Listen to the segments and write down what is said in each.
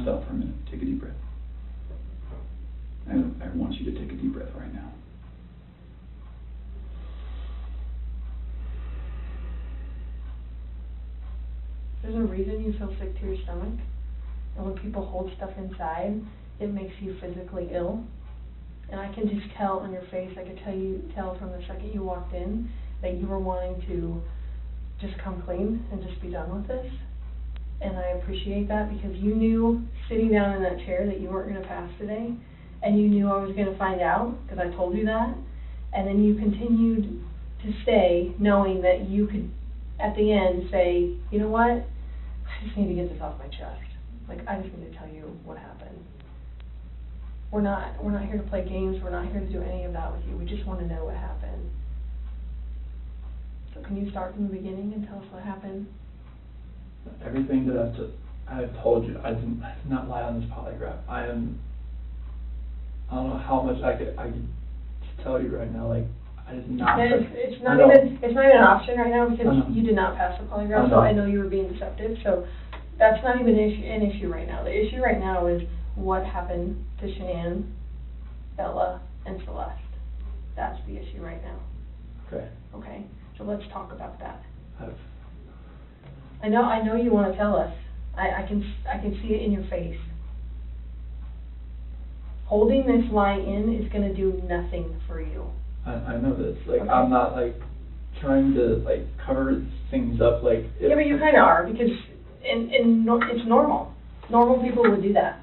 stop for a minute. Take a deep breath. I want you to take a deep breath right now. There's a reason you feel sick to your stomach. And when people hold stuff inside, it makes you physically ill. And I can just tell on your face, I could tell from the second you walked in that you were wanting to just come clean and just be done with this. And I appreciate that because you knew sitting down in that chair that you weren't going to pass today. And you knew I was going to find out because I told you that. And then you continued to stay knowing that you could, at the end, say, you know what? I just need to get this off my chest. Like, I just need to tell you what happened. We're not here to play games. We're not here to do any of that with you. We just want to know what happened. So can you start from the beginning and tell us what happened? Everything that I've told you, I did not lie on this polygraph. I don't know how much I could tell you right now. Like, I did not. It's not even an option right now because you did not pass the polygraph. So I know you were being deceptive. So that's not even an issue right now. The issue right now is what happened to Shanann, Bella, and Celeste. That's the issue right now. Okay. Okay. So let's talk about that. I know you want to tell us. I can see it in your face. Holding this lie in is going to do nothing for you. I know this. Like, okay. I'm not like trying to like cover things up. Like. Yeah, but you kind of are because it's normal. Normal people would do that.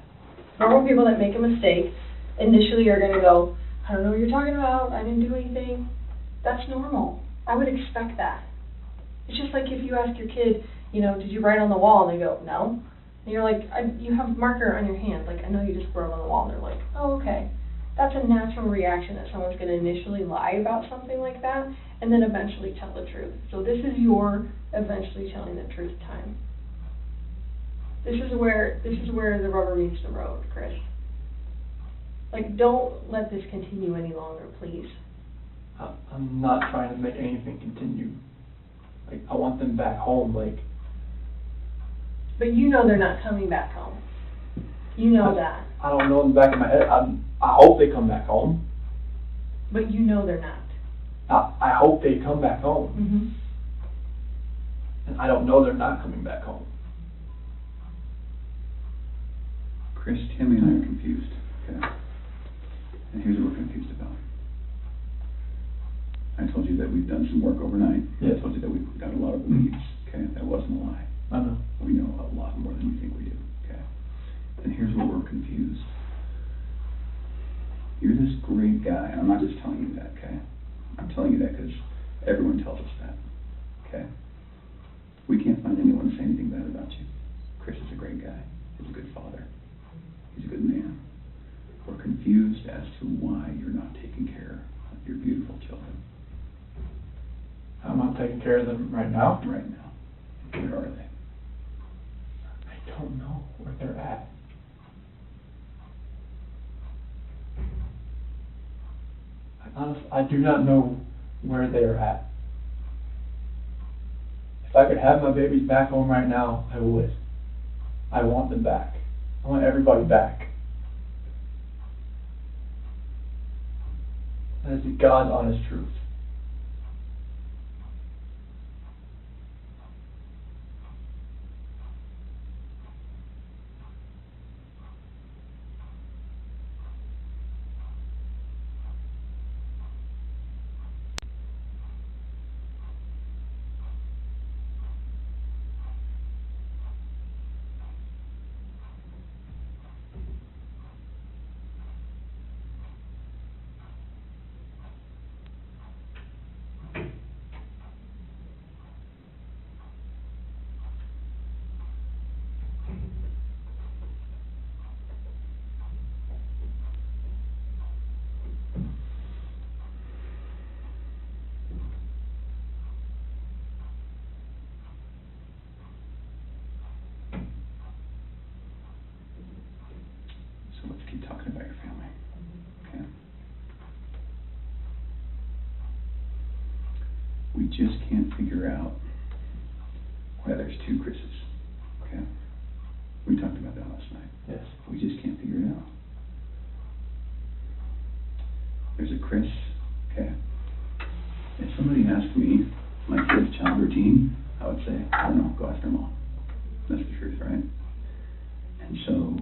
Normal people that make a mistake initially are going to go, I don't know what you're talking about. I didn't do anything. That's normal. I would expect that. It's just like if you ask your kid, did you write on the wall? And they go, no. And you're like, you have marker on your hand. Like, I know you just wrote on the wall. And they're like, oh, okay. That's a natural reaction that someone's going to initially lie about something like that and then eventually tell the truth. So this is your eventually telling the truth time. This is where the rubber meets the road, Chris. Like, don't let this continue any longer, please. I'm not trying to make anything continue. Like, I want them back home, like. But you know they're not coming back home. You know that. I don't know in the back of my head. I hope they come back home. But you know they're not. I hope they come back home. Mm-hmm. And I don't know they're not coming back home. Chris, Tammy and I are confused, okay? And here's what we're confused about. I told you that we've done some work overnight. Yeah. I told you that we've got a lot of leads, okay? That wasn't a lie. I know. We know a lot more than you think we do, okay? And here's where we're confused. You're this great guy, and I'm not just telling you that, okay? I'm telling you that because everyone tells us that, okay? We can't find anyone to say anything bad about you. Chris is a great guy. He's a good father. He's a good man. We're confused as to why you're not taking care of your beautiful children. I'm not taking care of them right now. Right now. Where are they? I don't know where they're at. Honestly, I do not know where they are at. If I could have my babies back home right now, I would. I want them back. I want everybody back. That is the God's honest truth. So let's keep talking about your family, okay? We just can't figure out why there's two Chris's, okay? We talked about that last night. Yes. We just can't figure it out. There's a Chris, okay. If somebody asked me my kid's child routine, I would say, I don't know, go ask their mom. That's the truth, right? And so,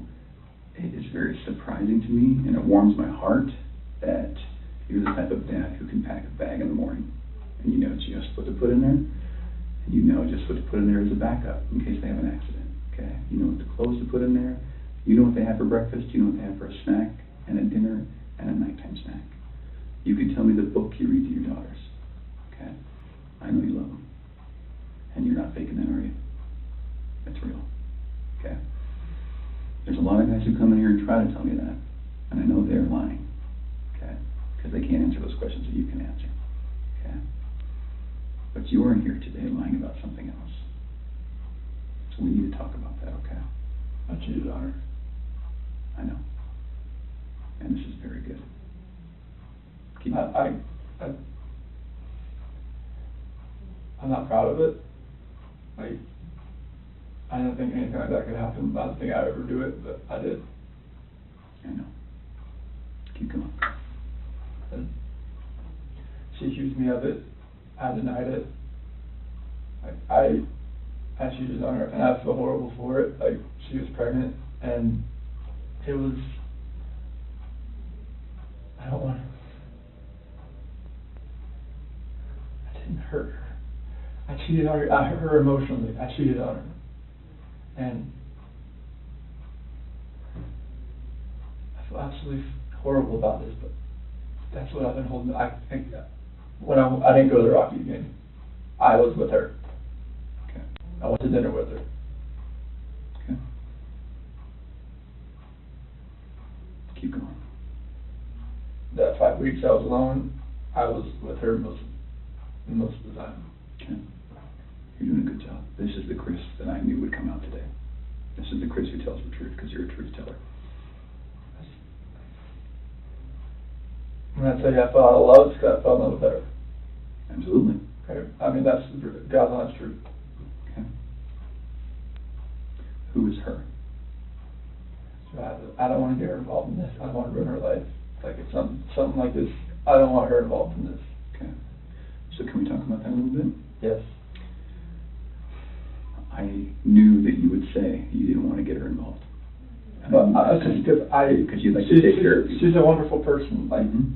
it is very surprising to me, and it warms my heart that you're the type of dad who can pack a bag in the morning, and you know just what to put in there, and you know just what to put in there as a backup in case they have an accident, okay? You know what the clothes to put in there, you know what they have for breakfast, you know what they have for a snack, and a dinner, and a nighttime snack. You can tell me the book you read to your daughters, okay? I know you love them, and you're not faking that, are you? That's real, okay? There's a lot of guys who come in here and try to tell me that, and I know they're lying, okay? Because they can't answer those questions that you can answer, okay? But you are here today lying about something else. So we need to talk about that, okay? I cheated on her. I know. And this is very good. Keep I'm not proud of it. Like, I didn't think anything like that could happen. I don't think I'd ever do it, but I did. I know. Keep going. And she accused me of it. I denied it. I cheated on her, and I feel horrible for it. Like, she was pregnant, and it was, I don't want to, I didn't hurt her. I cheated on her. I hurt her emotionally. I cheated on her. And I feel absolutely horrible about this, but that's what I've been holding. When I didn't go to the Rockies game, I was with her. Okay. I went to dinner with her. Okay. Keep going. That 5 weeks I was alone, I was with her most of the time. Okay. You're doing a good job. This is the Chris that I knew would come out today. This is the Chris who tells the truth, because you're a truth teller. When I tell you I fell out of love, it's 'cause I fell in love with her. Absolutely. Okay? I mean, that's God's honest truth. Okay. Who is her? So I don't want to get her involved in this. I don't want to ruin her life. Like, if something like this, I don't want her involved in this. Okay. So can we talk about that a little bit? Yes. I knew that you would say you didn't want to get her involved. But just because you'd like to take care of people. She's a wonderful person. Like, Mm-hmm.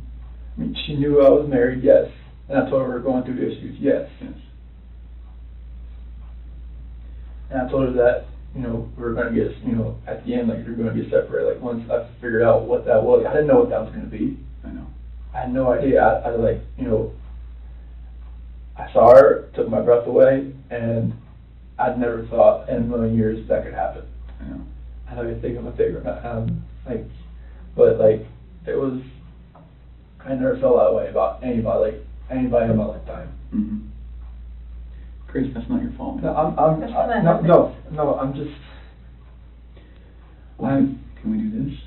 I mean, she knew I was married, yes. And I told her we were going through issues, yes. Yes. And I told her that, we were going to get, at the end, like, we were going to get separated. Like, once I figured out what that was, I didn't know what that was going to be. I know. I had no idea. I I saw her, took my breath away, and I'd never thought in a million years that could happen. I know. I know you're thinking of my favorite, it was, I never felt that way about anybody in my lifetime. Mm-hmm. Chris, that's not your fault, man. No, I'm just, Can we do this?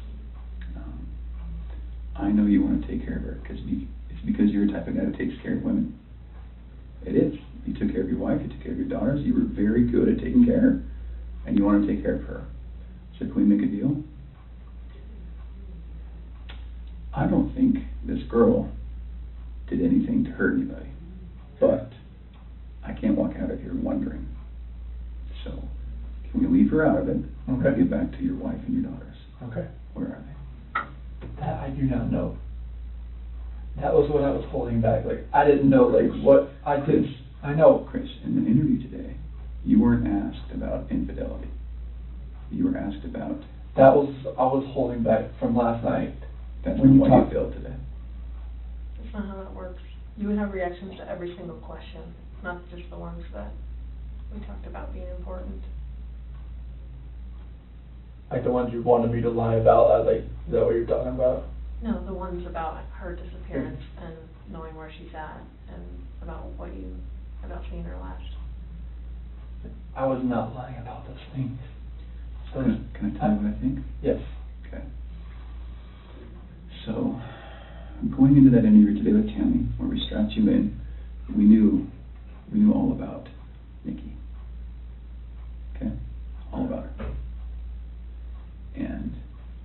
I know you want to take care of her, because it's because you're the type of guy that takes care of women. It is. You took care of your wife, you took care of your daughters, you were very good at taking care of her, and you want to take care of her. So can we make a deal? I don't think this girl did anything to hurt anybody, but I can't walk out of here wondering. So, can we leave her out of it? Okay. And get back to your wife and your daughters. okay. Where are they? That I do not know. That was what I was holding back. Like, I didn't know, what I did. I know. Chris, in the interview today, you weren't asked about infidelity. You were asked about... I was holding back from last night. That's when not you why talked. you failed today. That's not how that works. You would have reactions to every single question, not just the ones that we talked about being important. Like the ones you wanted me to lie about, is that what you're talking about? No, the ones about her disappearance and knowing where she's at, and about seeing her last. I was not lying about those things. So Can I tell you what I think? Yes. Okay. So, going into that interview today with Tammy, where we strapped you in, we knew all about Nikki. Okay? All about her. And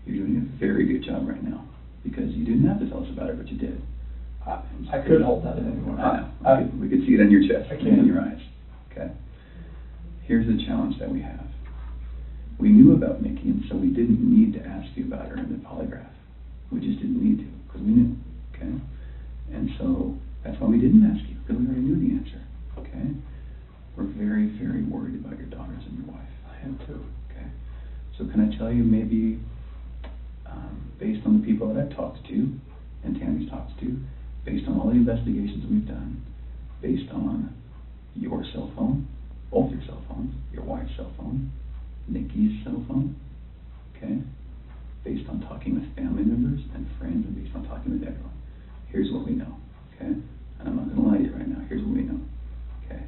you're doing a very good job right now, because you didn't have to tell us about it, but you did. I couldn't hold that in anymore. I know. We could see it on your chest I and in can't. your eyes. Okay? Here's the challenge that we have. We knew about Nikki, and so we didn't need to ask you about her in the polygraph. We just didn't need to, because we knew. Okay? And so that's why we didn't ask you, because we already knew the answer. Okay? We're very, very worried about your daughters and your wife. I am too. Okay? So can I tell you, maybe based on the people that I've talked to, and Tammy's talked to, based on all the investigations we've done, based on your cell phone, both your cell phones, your wife's cell phone, Nikki's cell phone, okay, based on talking with family members and friends, and based on talking with everyone, here's what we know, okay? And I'm not going to lie to you right now. Here's what we know, okay?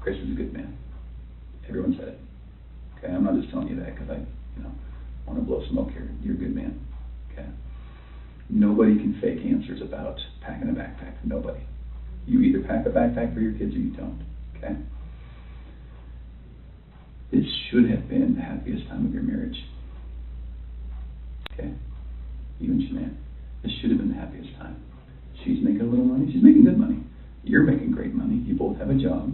Chris is a good man. Everyone said it, okay? I'm not just telling you that because I, want to blow smoke here. You're a good man, okay? Nobody can fake answers about packing a backpack. Nobody. You either pack a backpack for your kids or you don't, okay? This should have been the happiest time of your marriage, okay? You and Shanann. This should have been the happiest time. She's making a little money. She's making good money. You're making great money. You both have a job.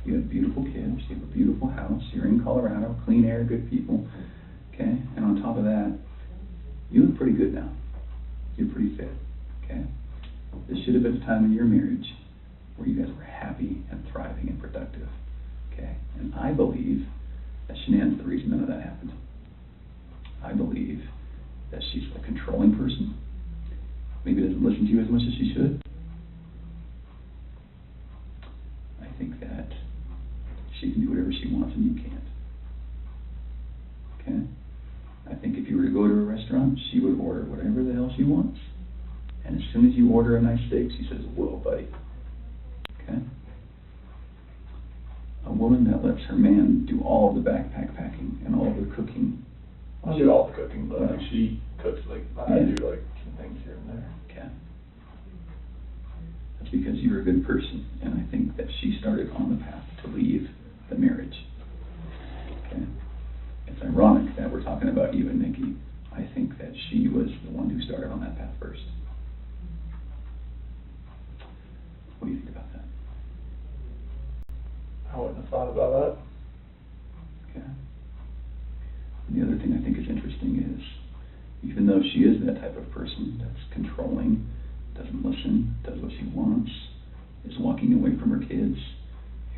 You have beautiful kids. You have a beautiful house. You're in Colorado. Clean air, good people, okay? And on top of that, you look pretty good now. You're pretty fit, okay? This should have been a time in your marriage where you guys were happy and thriving and productive, okay? And I believe that Shanann's the reason none of that happened. I believe that she's a controlling person. Maybe doesn't listen to you as much as she should. I think that she can do whatever she wants and you can't, okay? I think if you were to go to a restaurant, she would order whatever the hell she wants. And as soon as you order a nice steak, she says, "Whoa, buddy." Okay? A woman that lets her man do all of the backpack packing and all of the cooking. I do all the cooking, but like she cooks I Yeah. do like some things here and there. Okay. That's because you're a good person, and I think that she started on the path to leave the marriage. Okay? It's ironic that we're talking about you and Nikki. I think that she was the one who started on that path first. What do you think about that? I wouldn't have thought about that. Okay. And the other thing I think is interesting is, even though she is that type of person that's controlling, doesn't listen, does what she wants, is walking away from her kids,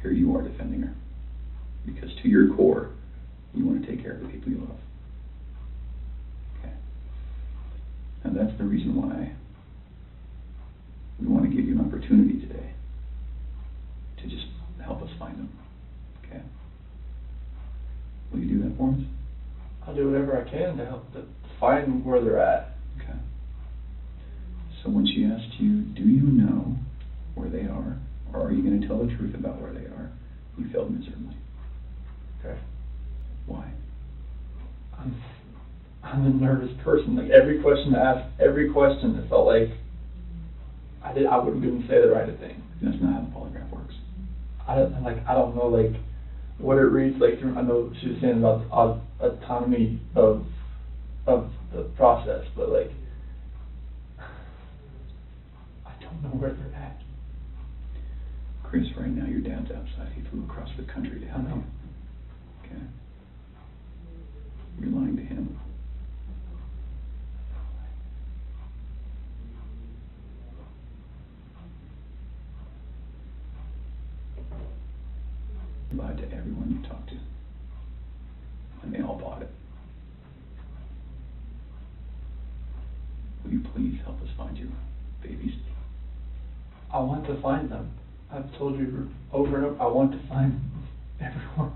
here you are defending her. Because to your core, you want to take care of the people you love. Okay. And that's the reason why we want to give you an opportunity today to just help us find them. Okay? Will you do that for us? I'll do whatever I can to help to find where they're at. Okay. So when she asked you, do you know where they are, or are you going to tell the truth about where they are, you failed miserably. Okay. Why? I'm a nervous person. Like every question I asked, every question, it felt like I wouldn't say the right thing. That's not how the polygraph works. I don't know like what it reads like. I know she was saying about the autonomy of the process, but like I don't know where they're at. Chris, right now your dad's outside. He flew across the country to help you. Okay? You're lying to him. You lied to everyone you talked to. And they all bought it. Will you please help us find your babies? I want to find them. I've told you over and over, I want to find everyone.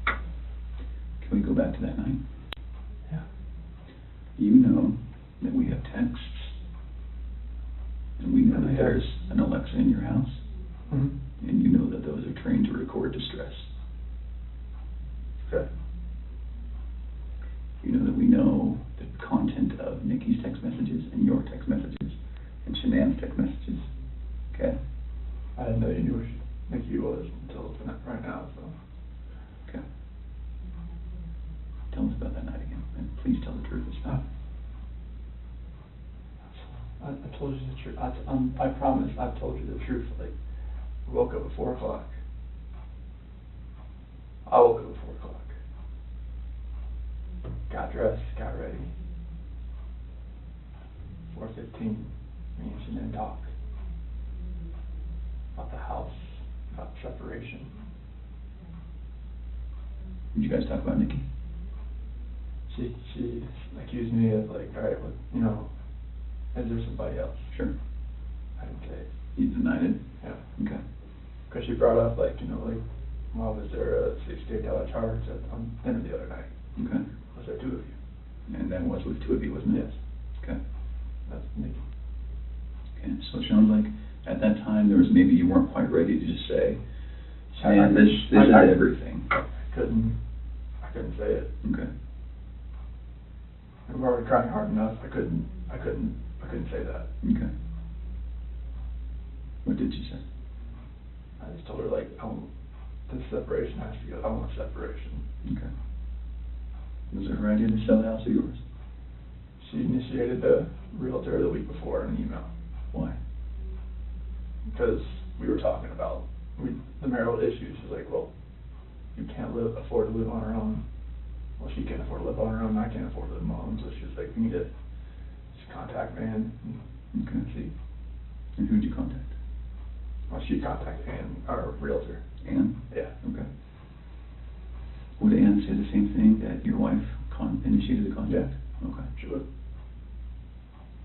Can we go back to that night? Yeah. You know that we have texts, and we know that there's an Alexa in your house, Mm-hmm. and you know that those are trained to record distress. Okay. You know that we know the content of Nikki's text messages and your text messages and Shanann's text messages. Okay? I didn't know you knew who Nikki was until right now, so. Okay. I've told you the truth. I promise I've told you the truth. Like, I woke up at 4 o'clock. I woke up at 4 o'clock. Got dressed, got ready. 4:15, me and she didn't talk. About the house, about separation. Did you guys talk about Nikki? She accused me of like, alright, well, you know, is there somebody else? Sure. I didn't say it. You denied it? Yeah. Okay. Because she brought up like, you know, like, well, was there a $68 charge on dinner the other night? Okay. Was there 2 of you? And that was with 2 of you, wasn't it? Yes. Okay. That's Nikki. Okay, so it sounds like at that time there was maybe you weren't quite ready to just say, man, this is everything. I couldn't say it. Okay. We were already crying hard enough. I couldn't say that. Okay. What did you say? I just told her like, this separation has to go. I want separation. Okay. Was it her idea to sell the house or yours? She initiated the realtor the week before in an email. Why? Because we were talking about the marital issues. She's like, well, you can't afford to live on her own. Well, she can't afford to live on her own, and I can't afford to live on my own. So she was like, we need to just contact Ann and see. And who did you contact? Well, she contacted Ann, our realtor. Ann? Yeah. Okay. Would Ann say the same thing, that your wife initiated the contact? Yeah. Okay. She would.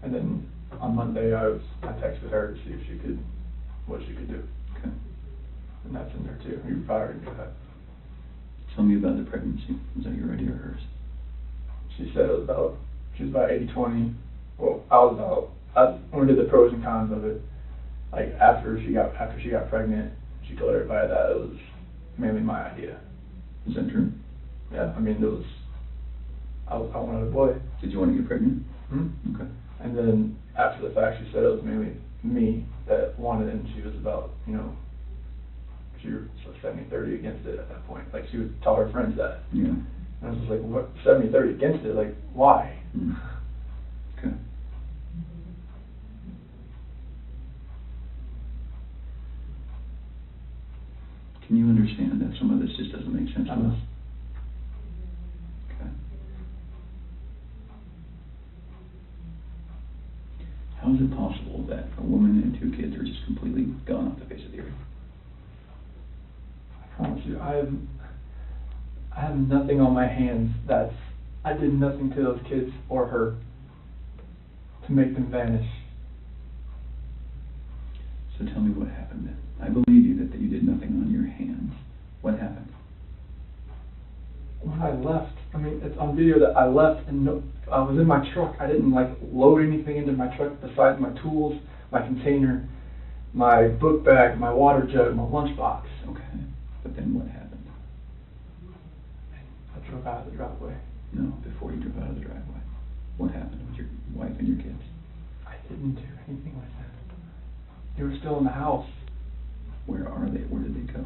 And then on Monday, I texted her to see if what she could do. Okay. And that's in there too. You probably already knew that. Tell me about the pregnancy. Was that your idea or hers? She said she was about 80-20. Well, when we did the pros and cons of it, like after she got pregnant, she told everybody that it was mainly my idea. Is that true? Yeah, I mean, I wanted a boy. Did you want to get pregnant? Hmm? Okay. And then after the fact, she said it was mainly me that wanted it, and she was about, you know, she was 70-30 against it at that point. Like, she would tell her friends that. Yeah. And I was just like, what, 70-30 against it? Like, why? Mm. Okay. Can you understand that some of this just doesn't make sense to us? Okay. How is it possible that a woman and 2 kids are just completely gone off the face of the earth? I promise you, I have nothing on my hands I did nothing to those kids or her to make them vanish. So tell me what happened then. I believe you that you did nothing on your hands. What happened? When I left, I mean, it's on video that I left and I was in my truck. I didn't like load anything into my truck besides my tools, my container, my book bag, my water jug, my lunchbox. Okay. But then what happened? I drove out of the driveway. No, before you drove out of the driveway. What happened with your wife and your kids? I didn't do anything with them. They were still in the house. Where are they? Where did they go?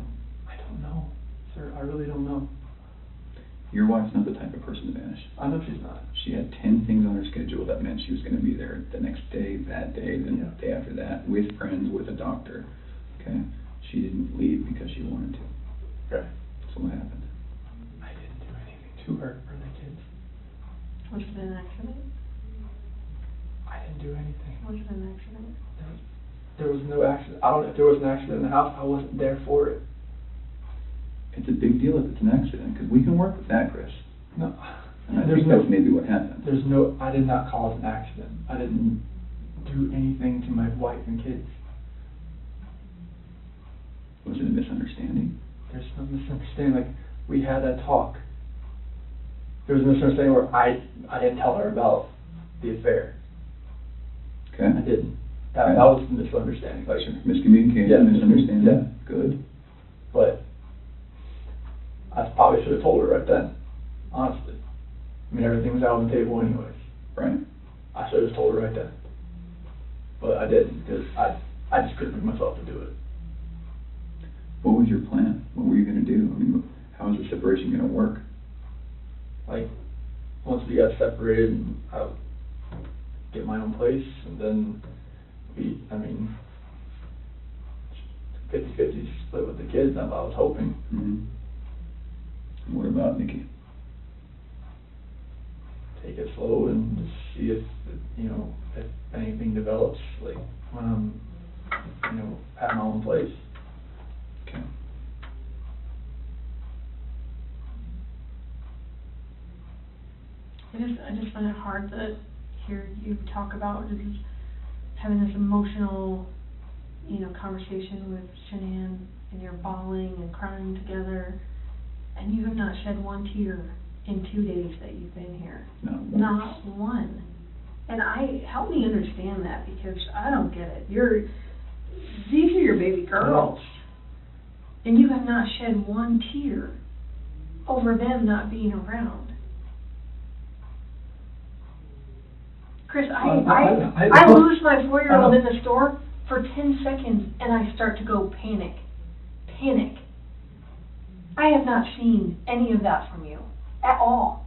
I don't know, sir. I really don't know. Your wife's not the type of person to vanish. I know she's not. She had 10 things on her schedule that meant she was going to be there the next day, that day, the day after that, with friends, with a doctor. Okay? She didn't leave because she wanted to. Okay. So what happened? I didn't do anything to her or the kids. Was it an accident? I didn't do anything. Was it an accident? There was no accident. I don't know if there was an accident in the house. I wasn't there for it. It's a big deal if it's an accident, because we can work with that, Chris. No. And I think that's maybe what happened. I did not cause an accident. I didn't do anything to my wife and kids. Was it a misunderstanding? There's no misunderstanding. Like, we had that talk. There was a misunderstanding where I didn't tell her about the affair. Okay. I didn't. That was the misunderstanding. Like, Sure. Miscommunication, yeah, misunderstanding. yeah. Good. But I probably should have told her right then, honestly. I mean, everything was out on the table anyways. Right. I should have just told her right then. But I didn't, because I just couldn't bring myself to do it. What was your plan? What were you going to do? I mean, how was the separation going to work? Like, once we got separated, I would get my own place, and then I mean, 50-50 split with the kids, I was hoping. Mm-hmm. What about Nikki? Take it slow and just see if, if anything develops, like, when I'm, at my own place. Okay. I just find it hard to hear you talk about just having this emotional, conversation with Shanann, and you're bawling and crying together, and you have not shed one tear in 2 days that you've been here. Not one. And help me understand that, because I don't get it. These are your baby girls, and you have not shed one tear over them not being around. Chris, I lose my 4-year-old in the store for 10 seconds, and I start to go panic. I have not seen any of that from you at all.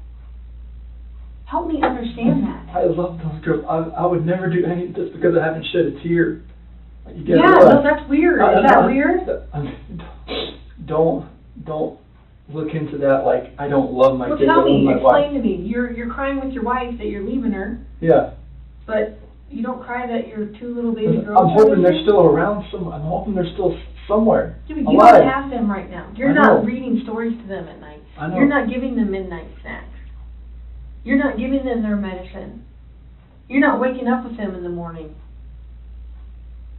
Help me understand that. I love those girls. I would never do anything just because I haven't shed a tear. No, that's weird. Is that weird? Don't look into that like I don't love my kids. Well, tell me, explain to me. You're crying with your wife that you're leaving her. Yeah. But you don't cry that your 2 little baby girls. I'm hoping they're still around. I'm hoping they're still somewhere. Yeah, but you don't have them right now. You're not reading stories to them at night. I know. You're not giving them midnight snacks. You're not giving them their medicine. You're not waking up with them in the morning.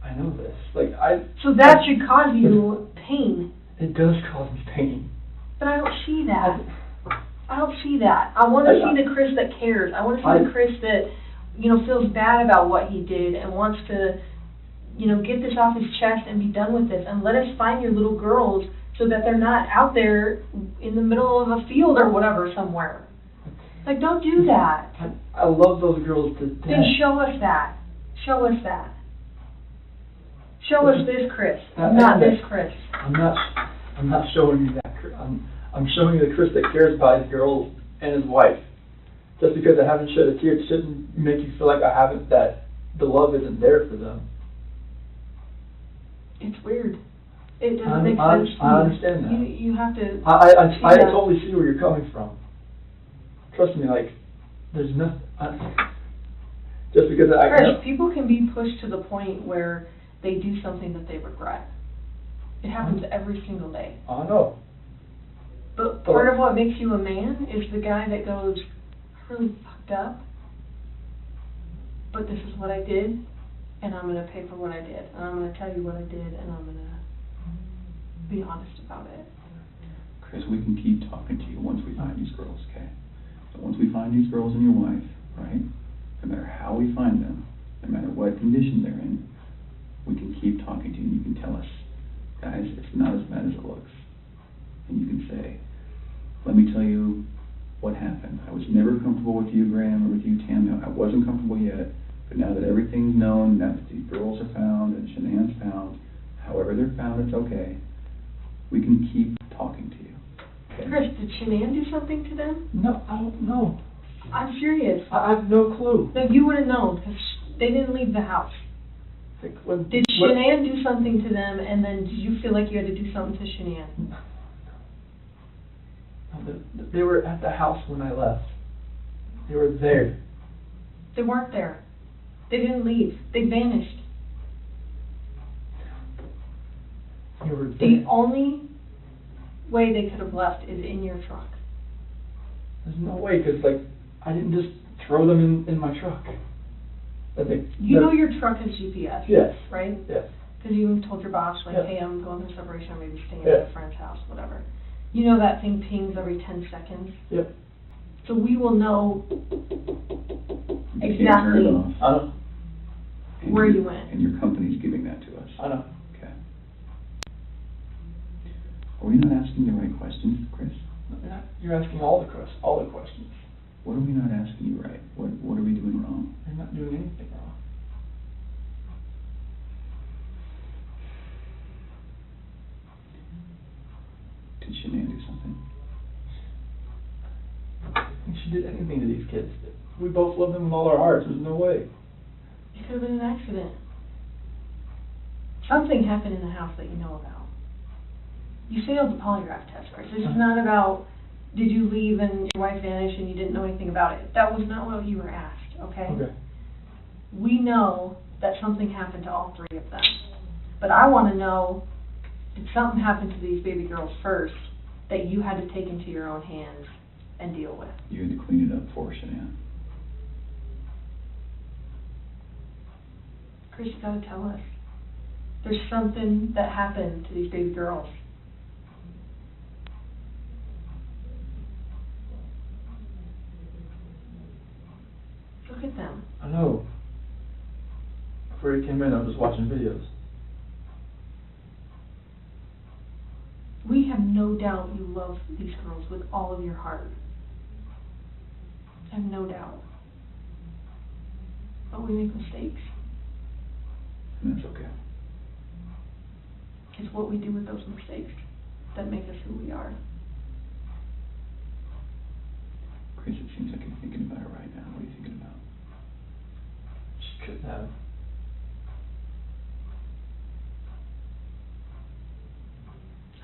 I know this. So that should cause you pain. It does cause me pain. But I don't see that. I don't see that. I want to see the Chris that cares. I want to see the Chris that, feels bad about what he did and wants to, get this off his chest and be done with this. And let us find your little girls so that they're not out there in the middle of a field or whatever somewhere. Don't do that. I love those girls to death. Then show us that. Show us that. Show us this Chris, not this Chris. I'm not showing you that Chris. I'm showing you the Chris that cares about his girls and his wife. Just because I haven't shed a tear, it shouldn't make you feel like that the love isn't there for them. It's weird. It doesn't make sense to me. I understand that. You have to. I totally see where you're coming from. Trust me, there's nothing. Just because Chris, people can be pushed to the point where they do something that they regret. It happens every single day. I know. But part of what makes you a man is the guy that goes, I really fucked up, but this is what I did, and I'm going to pay for what I did, and I'm going to tell you what I did, and I'm going to be honest about it. Chris, we can keep talking to you once we find these girls, okay? So once we find these girls and your wife, right, no matter how we find them, no matter what condition they're in, we can keep talking to you, and you can tell us, guys, it's not as bad as it looks. And you can say, let me tell you what happened. I was never comfortable with you, Graham, or with you, Tam. No, I wasn't comfortable yet, but now that everything's known, now that these girls are found and Shanann's found, however they're found, it's okay. We can keep talking to you. Okay? Chris, did Shanann do something to them? No, I don't know. I'm serious. I have no clue. No, you would have known, because they didn't leave the house. Did Shanann do something to them, and then did you feel like you had to do something to Shanann? They were at the house when I left. They were there. They weren't there. They didn't leave. They vanished. They were there. The only way they could have left is in your truck. There's no way, because I didn't just throw them in my truck. You know your truck has GPS, yes, right? Yes. Because you told your boss, yes. Hey, I'm going through separation, I'm maybe staying yes. at a friend's house, whatever. You know that thing pings every 10 seconds? Yep. So we will know exactly where you went. And your company's giving that to us. I know. Okay. Are we not asking the right questions, Chris? No, you're asking all the questions. What are we not asking you right? What are we doing wrong? You're not doing anything wrong. Did Shanann do something? I think she did anything to these kids. We both love them with all our hearts. There's no way. It could have been an accident. Something happened in the house that you know about. You failed the polygraph test, Chris. This is not about, did you leave and your wife vanished and you didn't know anything about it. That was not what you were asked, okay? Okay. We know that something happened to all three of them. But I want to know, did something happen to these baby girls first that you had to take into your own hands and deal with? You had to clean it up for us, Shanann. Chris, you gotta tell us. There's something that happened to these baby girls. Look at them. I know. Before you came in, I was just watching videos. We have no doubt you love these girls with all of your heart. I have no doubt. But we make mistakes. And that's okay. It's what we do with those mistakes that make us who we are. Chris, it seems like you're thinking about it right now. What are you thinking about? She couldn't have.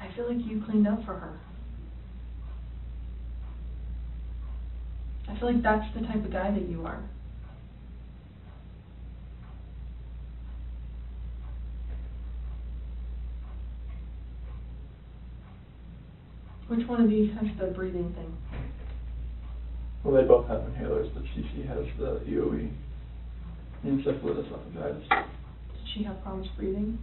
I feel like you cleaned up for her. I feel like that's the type of guy that you are. Which one of these has the breathing thing? Well, they both have inhalers, but she has the EOE, encephalitis esophagitis. Did she have problems breathing?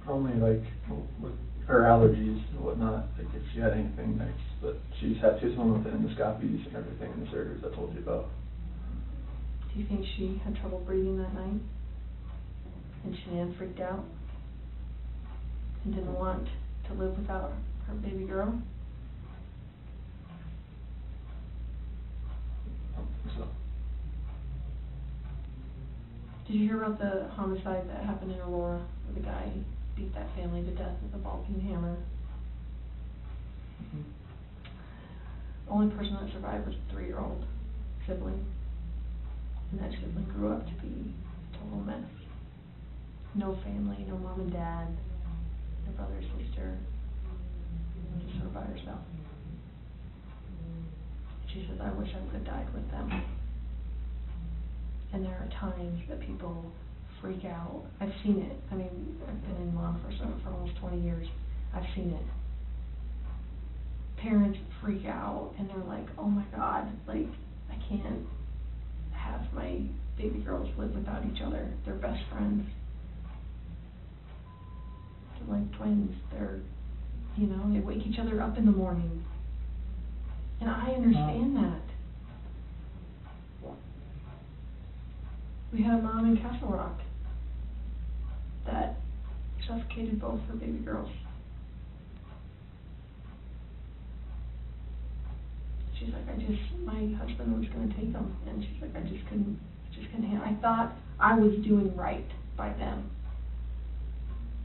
Only like with her allergies and whatnot, like if she had anything next, but she's one with the endoscopies and everything in the surgeries I told you about. Do you think she had trouble breathing that night? And Shanann freaked out? And didn't want to live without her baby girl? I don't think so. Did you hear about the homicide that happened in Aurora, where the guy beat that family to death with a ball-peen hammer? The only person that survived was a 3-year-old sibling. And that sibling grew up to be a total mess. No family, no mom and dad, no brother or sister, just her by herself. She says, I wish I would have died with them. And there are times that people freak out. I've seen it. I mean, I've been in law enforcement for almost 20 years. I've seen it. Parents freak out and they're like, oh my God, like, I can't have my baby girls live without each other. They're best friends. They're like twins. They're, you know, they wake each other up in the morning. And I understand that. We had a mom in Castle Rock that suffocated both her baby girls. She's like, my husband was going to take them, and she's like, I just couldn't handle. I thought I was doing right by them.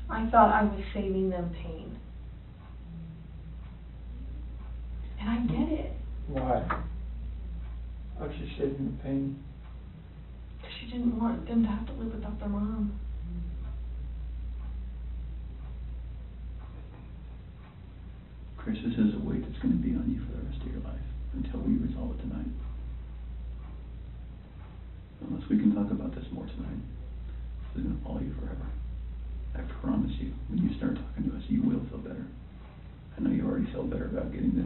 I thought I was saving them pain. And I get it. Why? How's she saving the pain? She didn't want them to have to live without their mom. Chris, this is a weight that's going to be on you for the rest of your life until we resolve it tonight. Unless we can talk about this more tonight, this is going to follow you forever. I promise you, when you start talking to us, you will feel better. I know you already feel better about getting the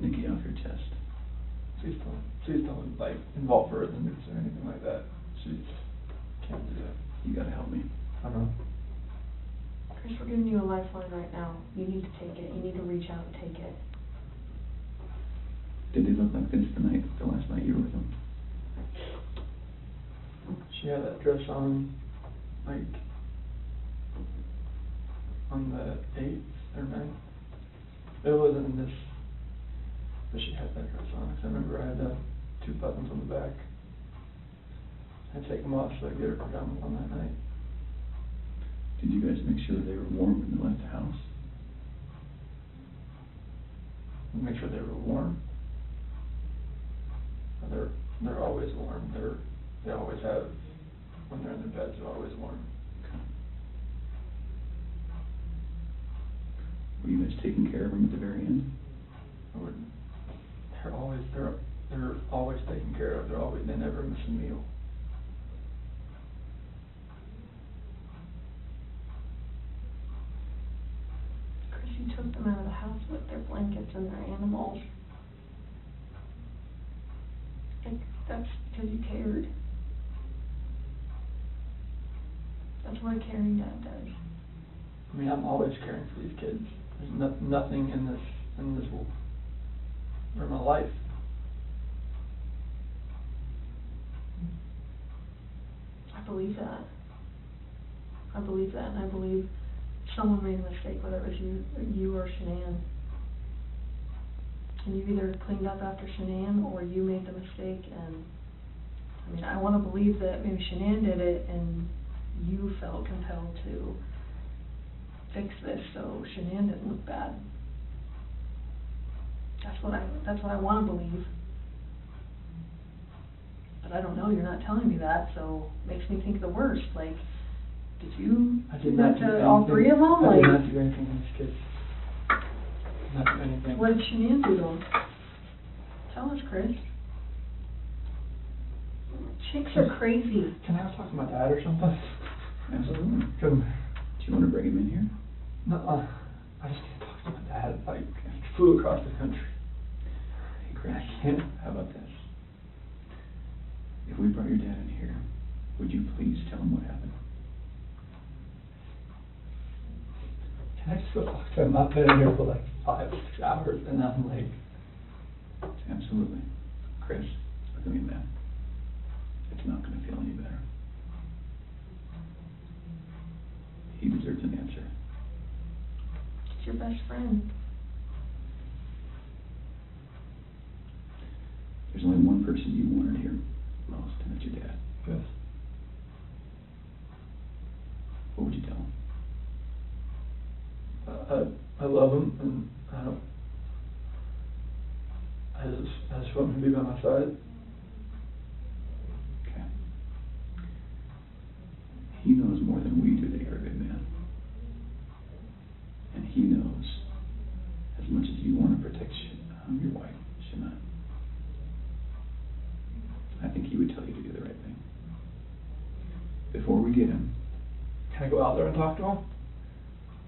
Nikki off your chest. Please don't like involve her in the news or anything like that. She can't do that. You gotta help me. I know. Chris, we're giving you a lifeline right now. You need to take it. You need to reach out and take it. Did they look like this the last night you were with them? She had that dress on, like, on the 8th or 9th. It wasn't in this, but she had that dress on. I remember I had 2 buttons on the back. I'd take them off so I could get her pajamas on that night. Did you guys make sure they were warm when they left the house? Make sure they were warm. They're always warm. they always have, when they're in their beds, they're always warm. Okay. Were you guys taking care of them at the very end? Or they're always taken care of. They never miss a meal. Chris, you took them out of the house with their blankets and their animals. Like, that's because you cared. That's what a caring dad does. I mean, I'm always caring for these kids. There's nothing in this world for my life. I believe that. I believe that, and I believe someone made a mistake, whether it was you or Shanann. And you either cleaned up after Shanann or you made the mistake, and I mean, I want to believe that maybe Shanann did it and you felt compelled to fix this so Shanann didn't look bad. That's what I want to believe. But I don't know, you're not telling me that, so it makes me think the worst. Like, did you do that to all three of them? I Like, did not do anything to these kids. Not do anything. what did Shanann do to them? Tell us, Chris. Chicks are crazy. Can I talk to my dad or something? Absolutely. Can, Do you want to bring him in here? no, I just can't talk to my dad. Like, he flew across the country. Hey, Chris, I can't. how about this? If we brought your dad in here, would you please tell him what happened? Can I just go talk to him? I've been in here for like 5 or 6 hours, and I'm like, Absolutely. Chris, look at me, man. It's not going to feel any better. He deserves an answer. It's your best friend. There's only one person you wanted here most, and that's your dad. yes. What would you tell him? I love him, and I just want him to be by my side. Okay. He knows more than we do that you're a good man. And he knows as much as you want to protect your wife, Shana. I think he would tell you to do the right thing. Before we get him, Can I go out there and talk to him?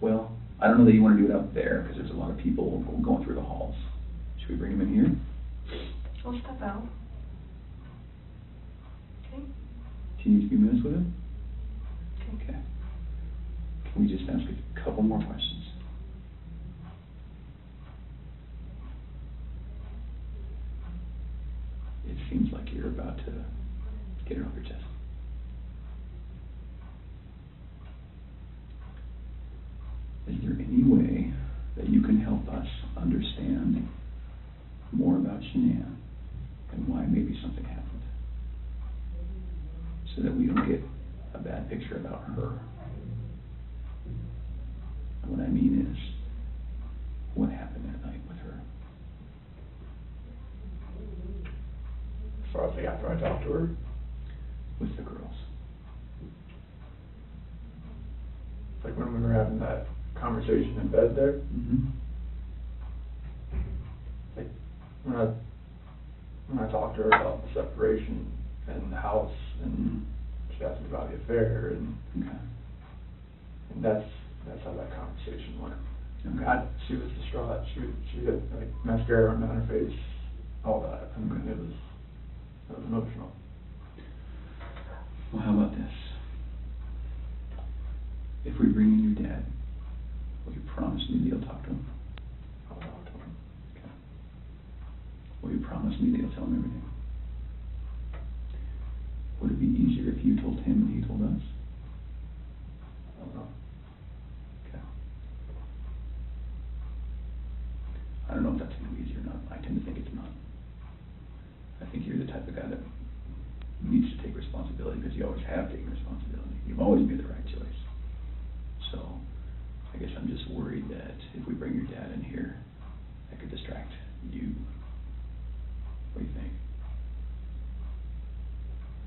well, I don't know that you want to do it out there because there's a lot of people going through the halls. Should we bring him in here? We'll step out. Okay? Can you use a few minutes with him? Okay. Okay. Can we just ask a couple more questions? It seems like you're about to get it off your chest. Is there any way that you can help us understand more about Shanann and why maybe something happened, so that we don't get a bad picture about her? And what I mean is, what happened that night with her? As far as like after I talked to her, With the girls? like when we were having that conversation in bed there, Mm-hmm. like when I talked to her about the separation and the house, and she asked me about the affair, and Okay. that's how that conversation went. Okay. She was distraught. She had like mascara on her face, all that. I mean, it was emotional. Well, how about this? If we bring in your dad, will you promise me that you'll talk to him? I'll talk to him. Okay. Will you promise me that you'll tell him everything? Would it be easier if you told him and he told us? I don't know. Okay. I don't know if that's going to be easy or not. I tend to think it's not. I think you're the type of guy that needs to take responsibility because you always have taken responsibility. You've always made the right choice. So, I guess I'm just worried that if we bring your dad in here, that could distract you. What do you think?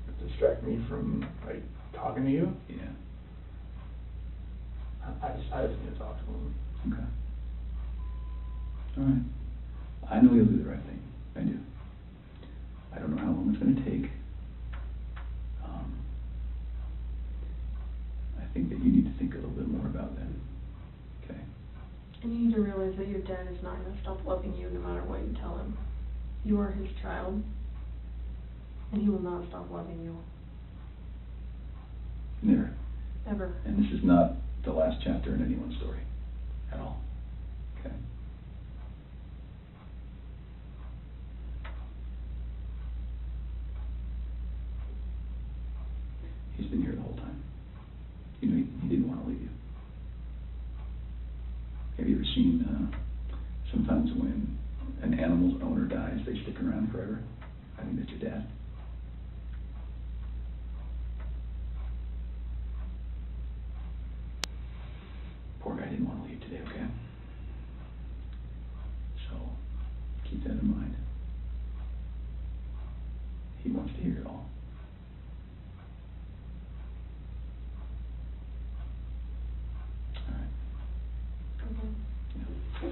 It protect me from, like, talking to you. Yeah. I just need to talk to him. Okay. All right. I know you'll do the right thing. I do. I don't know how long it's going to take. I think that you need to think a little bit more about that. Okay. And you need to realize that your dad is not going to stop loving you no matter what you tell him. You are his child, and he will not stop loving you. Never. Ever. And this is not the last chapter in anyone's story at all. Okay. He's been here the whole time. You know, he didn't want to leave you. Have you ever seen, sometimes when an animal's owner dies, they stick around forever? I think that's your dad. Poor guy didn't want to leave today, okay? So, keep that in mind. He wants to hear it all. All right. Okay. Yeah.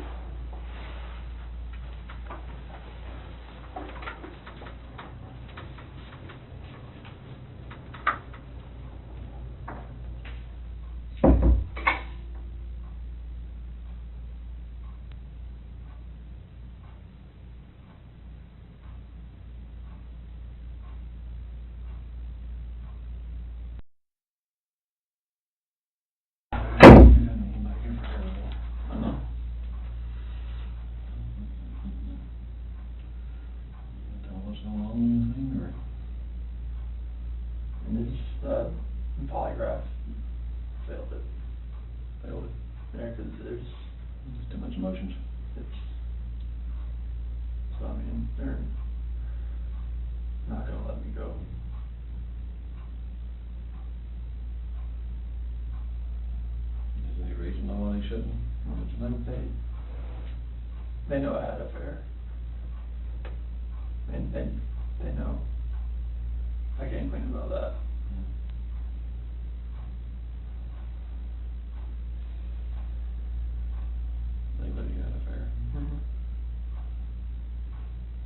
I know. Tell what's going on with anything, or? And this, polygraph failed it. Failed it. Yeah, 'cause there's, Too much emotions. it's, so I mean, they're not gonna let me go. Is there any reason why they shouldn't? Let you know? They know I had an affair. And they know. I can't complain about that. They know you had an affair. Mm-hmm.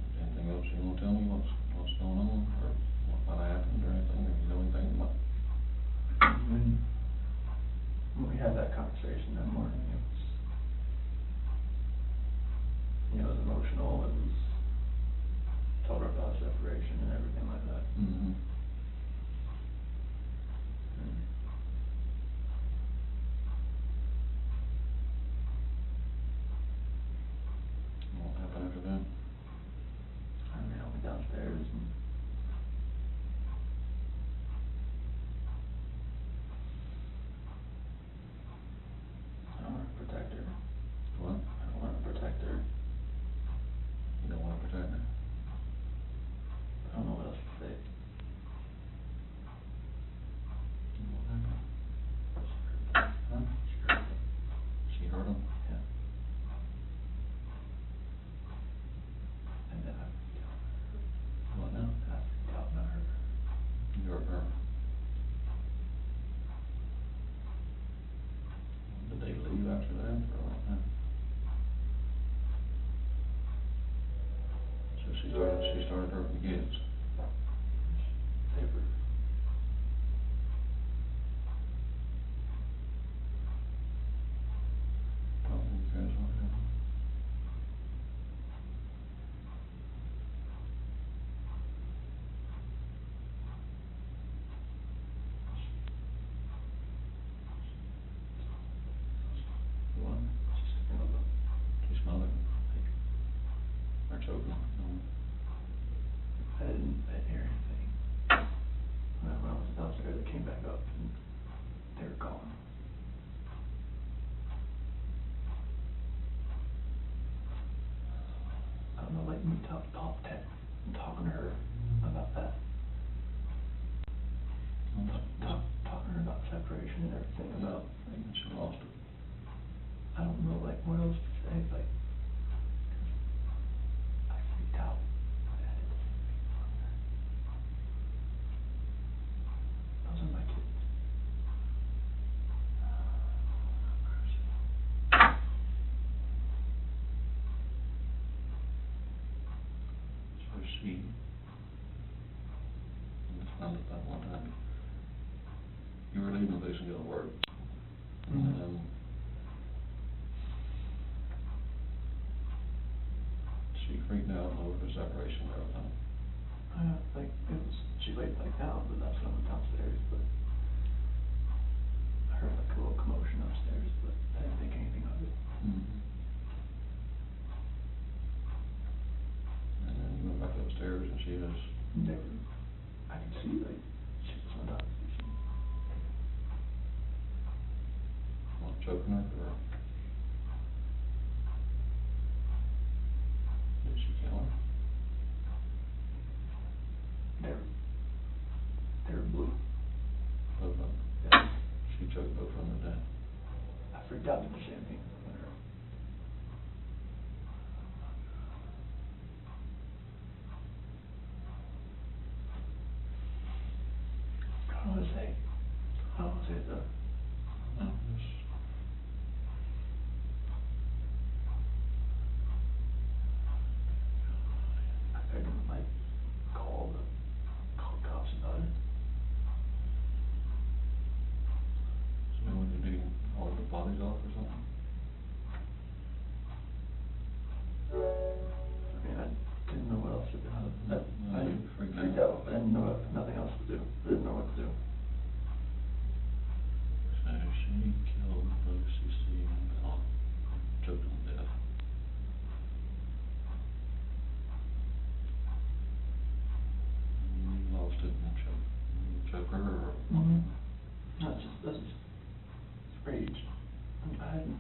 Is there anything else you wanna tell me, what's going on, or what might have happened, or anything, or you know anything about? When we had that conversation that morning, it was, you know, it was emotional, it was, told her about separation and everything like that. Mm-hmm. And What happened after that? I mean, I went downstairs and I don't want to protect her. What? I don't want to protect her. You don't wanna protect her? I don't know what else to say. What happened? Huh? She hurt him? Yeah. And then I freaked out. What now? I freaked out and I hurt her. You hurt her? Did they leave after that, or what happened? So she started hurting the kids? They were, Talk to you guys, what happened? What? She smothered him? Or choked him? No. I didn't hear anything. When I was downstairs, I came back up and they were gone. I don't know, like me talking to her about that. Talking to her about separation and everything, about, like, And she lost it. I don't know, like, what else to say, like, 'cause I freaked out. I had to say something. she, it's not that one time, you were leaving the place and go to work, and she freaked out over the separation and everything. Like, she laid back down, but that's when I went downstairs, but I heard like a little commotion upstairs, but I didn't think anything of it. And then you went back upstairs and she was, Never, I could see, like, she was not decent. what, choking her, or did she kill her? They're blue. Both of them. Yeah. She choked both of them to death. I freaked out at the same thing. How was it? How was it though? I didn't like call cops about it. So when you do all the bodies off or something? I mean, I didn't know what else to do. I Freaked freaked out. out. I didn't know nothing else to do. I didn't know what to do. So she killed Lucy C. and Bella, choked them to death. You lost it and choke her, or? That's just rage. I hadn't.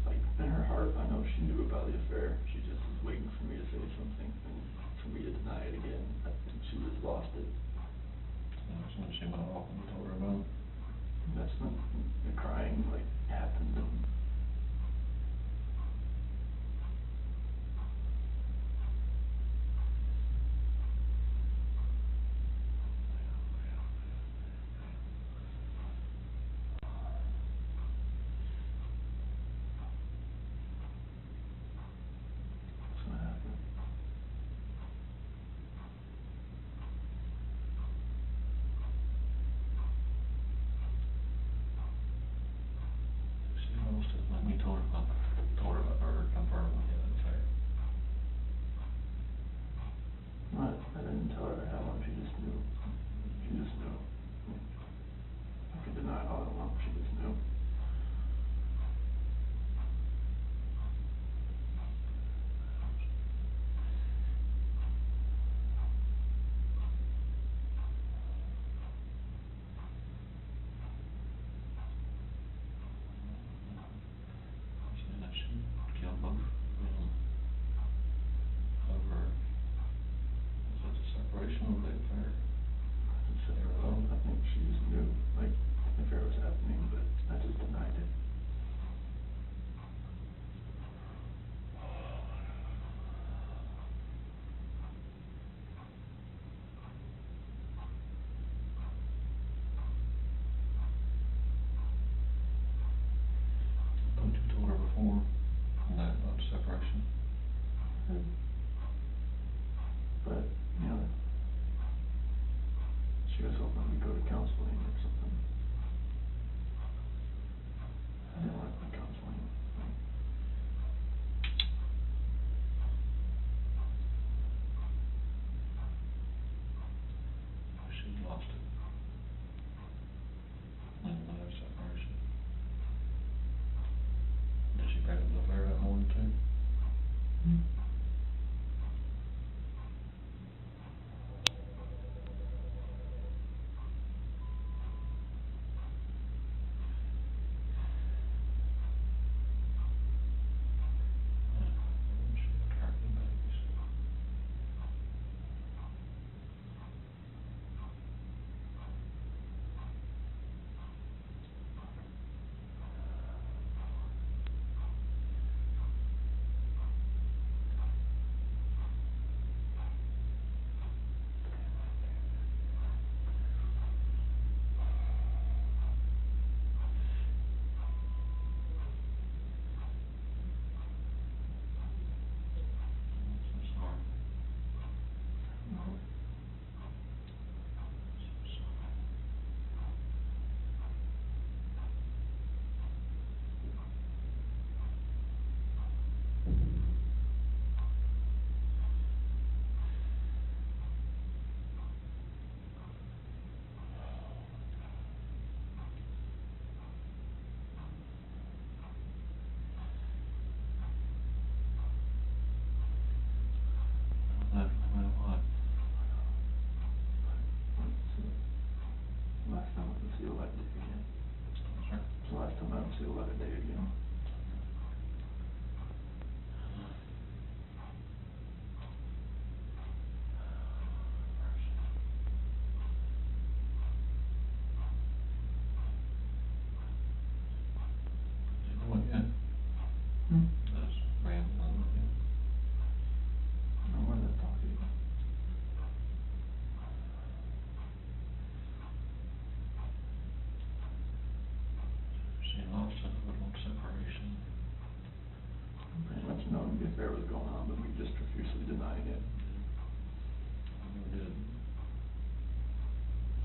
Like, in her heart, I know she knew about the affair. She just was waiting for me to say something and for me to deny it again. I think she just lost it. That's when she went off and told her about it. That's when the crying, like, happened and that's what happened. She lost it when we told her about or confirmed the affair. I didn't tell her how long, she just knew. She just knew. I could deny it all I want, she just knew. Saying that she killed both of them over, was it the separation or the affair? I think she just knew, like, the affair was happening, but I just denied it. Don't you told her before on that about separation? But, you know, she was hoping we'd go to counseling or something. want to see the light of day again. You know what, yeah, that's rambling, yeah. I wanted to talk to you. See, lots of little separation. Pretty much knowing the affair was going on, but we just profusely denying it. I never did.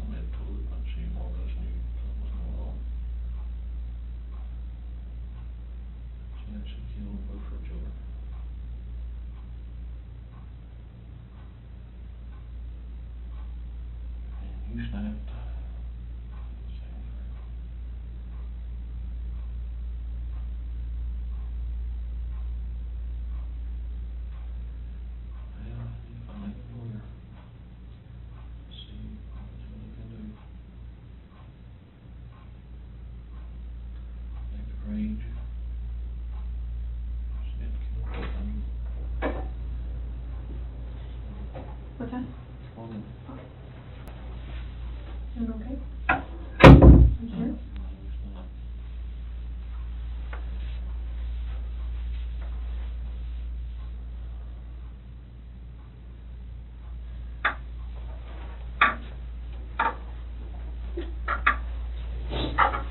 I mean, totally, but she more or less knew something was going on. She actually killed both her children. And you snapped. Same thing. Well, you find a lawyer. See what he can do. Next page. Said kill them. What's that? Woman. You okay? You sure?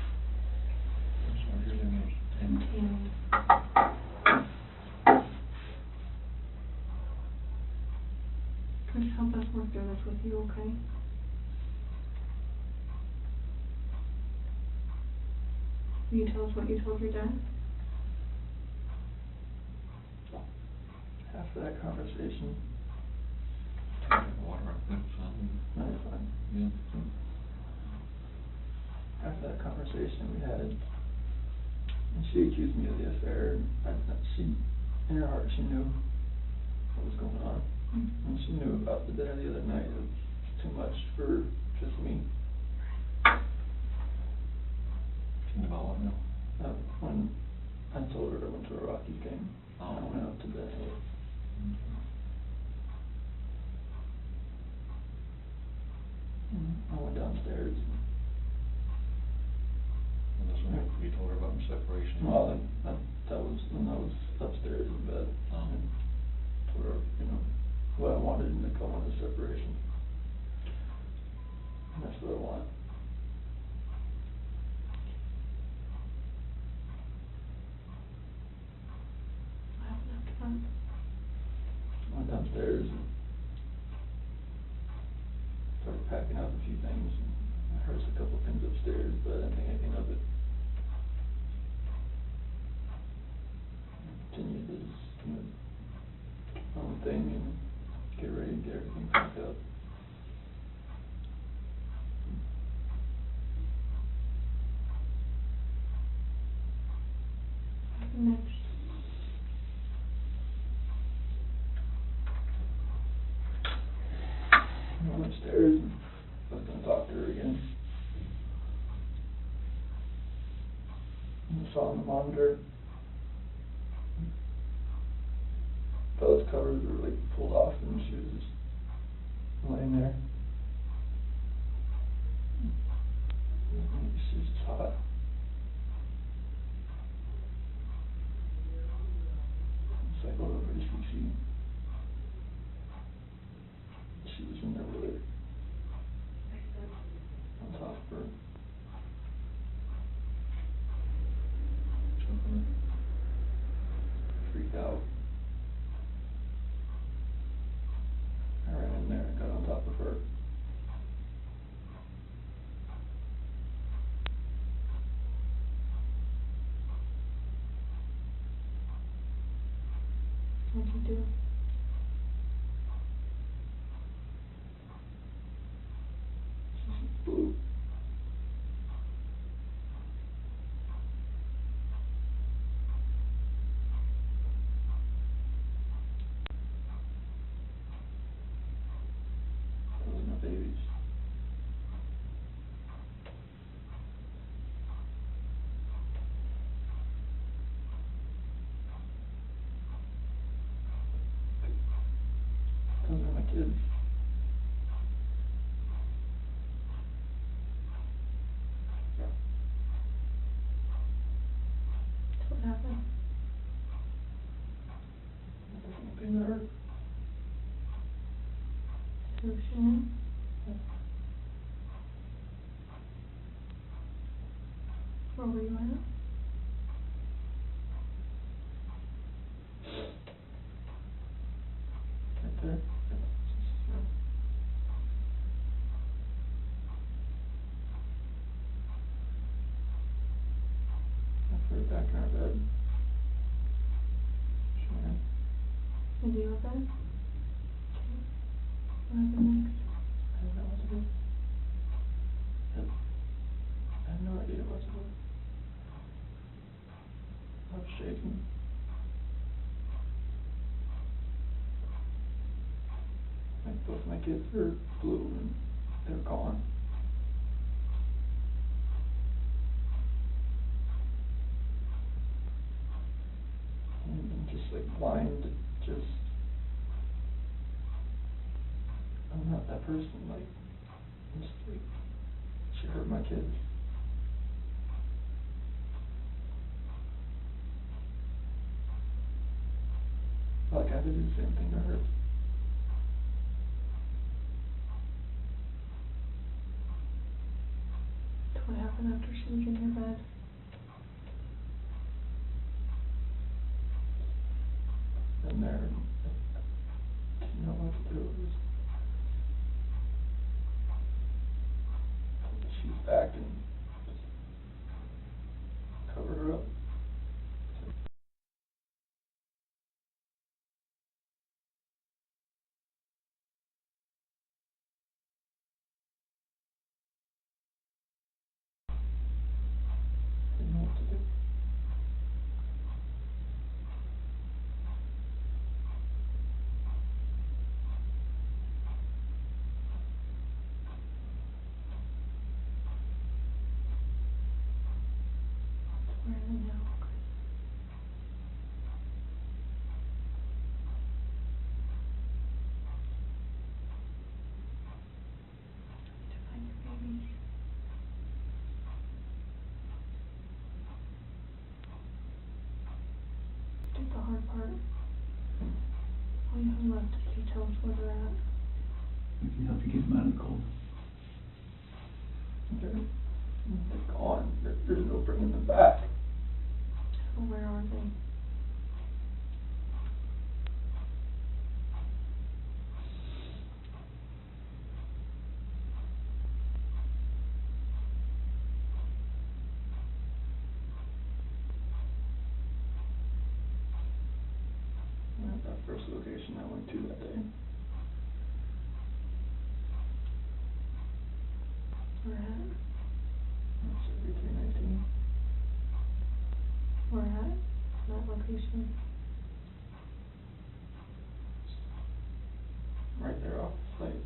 I'm sorry, your name is Tammy. Tammy. Chris, help us work through this with you, okay? Will you tell us what you told your dad? After that conversation, Take water up there, something. no, you're fine. Yeah. After that conversation we had, and she accused me of the affair, she, in her heart, she knew what was going on. And she knew about the dinner the other night. It was too much for just me. She knew about what now? When I told her I went to a Rockies game, Oh. I went out to dinner. I went downstairs. And that's when you told her about the separation. Well, that was when I was upstairs in bed. Oh. And told her, what I wanted, and I wanted a separation. And that's what I want. What happened after that? I went downstairs and started packing up a few things. And I heard a couple things upstairs, but I didn't think anything of it. I continued to just do my own thing and get ready to get everything packed up. What happened next? I went upstairs and I was going to talk to her again. And I saw on the monitor, Bella's covers were like pulled off and she was just laying there. She was just hot. So I go over to see. She was in there with her. On top of her. Choking Freaked out. I ran in there and got on top of her. What'd you do? She blew. Those are my babies. happened? Something that hurt. Solution. Where were you at? Right there. Put it back in our bed. Sure. Is you okay? What happened next? I don't know what to do. I have no idea what to do. I was shaking. Like both my kids are blue and they're gone. And I'm just like blind, just, I'm not that person, like, I'm just like, she hurt my kids. Like I had to do the same thing to her. So what happened after she was in your bed? And there, I didn't know what to do. It was, put the sheets back and just cover her up. Didn't know what to do. Where are they now? To find your babies. Did the hard part. All you have left is to tell us where they're at. We can help you get them out of the cold. They're gone. There's no bringing them back. So where are they? That first location I went to that day. Where at? That's 3319. Where at? That location. Right there off the site.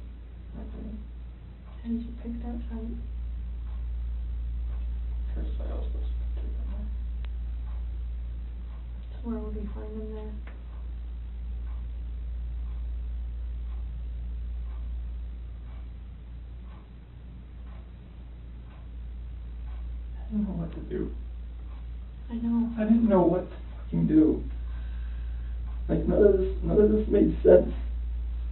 Right there. How did you pick that site? First site I was supposed to take them there. So where would we find them there? I didn't know what to do. I know. I didn't know what to fucking do. Like none of this made sense.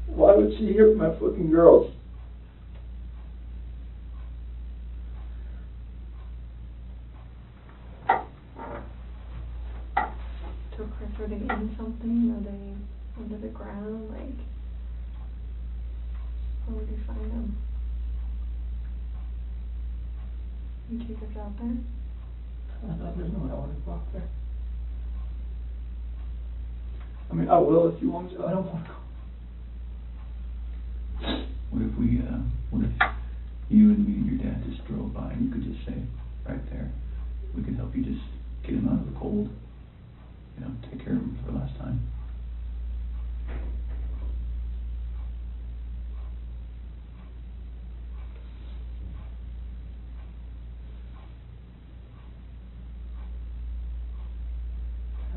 Why would she hurt my fucking girls? So Chris, are they in something? Are they under the ground? Like, where would you find them? You take us out there? There's no way I want to go out there. I mean, I will if you want me to. I don't want to go. What if you and me and your dad just drove by and you could just say, right there, we could help you just get him out of the cold, you know, take care of him for the last time.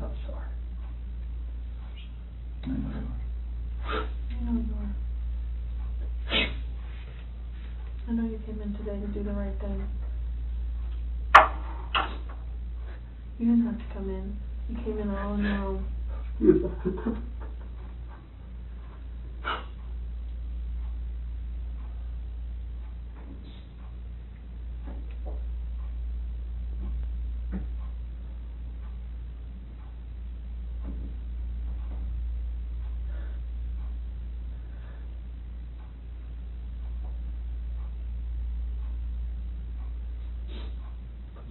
I'm sorry. I know you are. I know you are. I know you came in today to do the right thing. You didn't have to come in. You came in all on your own.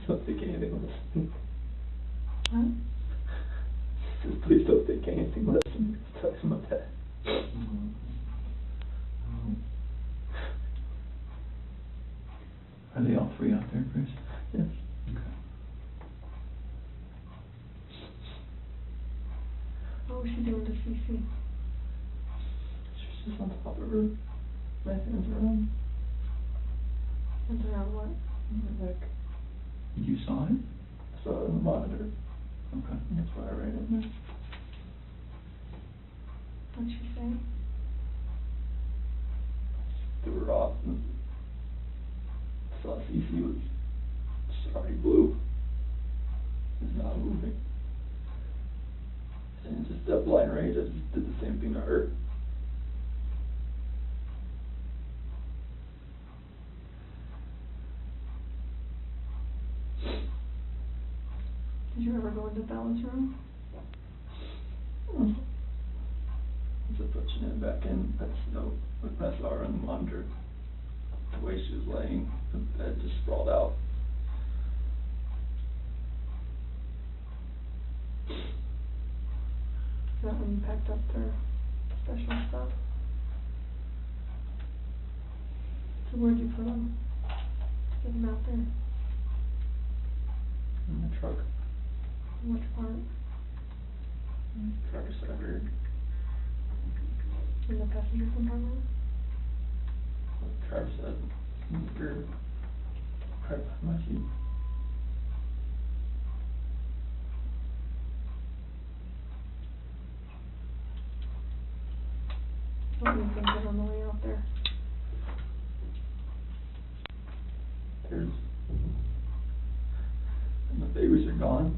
Don't think anything less. Huh? Just please don't think anything less than me. Tell him about that. Are they all three out there, Chris? Yes. Okay. What was she doing to Cece? She's just on top of her. My hands around And around what? her neck. You saw it? I saw it on the monitor. Okay. And that's why I ran in there. What'd she say? Threw her off and saw Cece was already blue. It's not moving. And just that blind rage, I just did the same thing to her. Did you ever go into Bella's room? As I put Shanann back in, I saw her on the monitor. The way she was laying, the bed just sprawled out. Is that when you packed up their special stuff? So where'd you put them? Get them out there. In the truck. Which part? Driver's side rear. In the passenger compartment? Driver's side rear. Right behind my seat. What do you think of on the way out there? There's, and the babies are gone.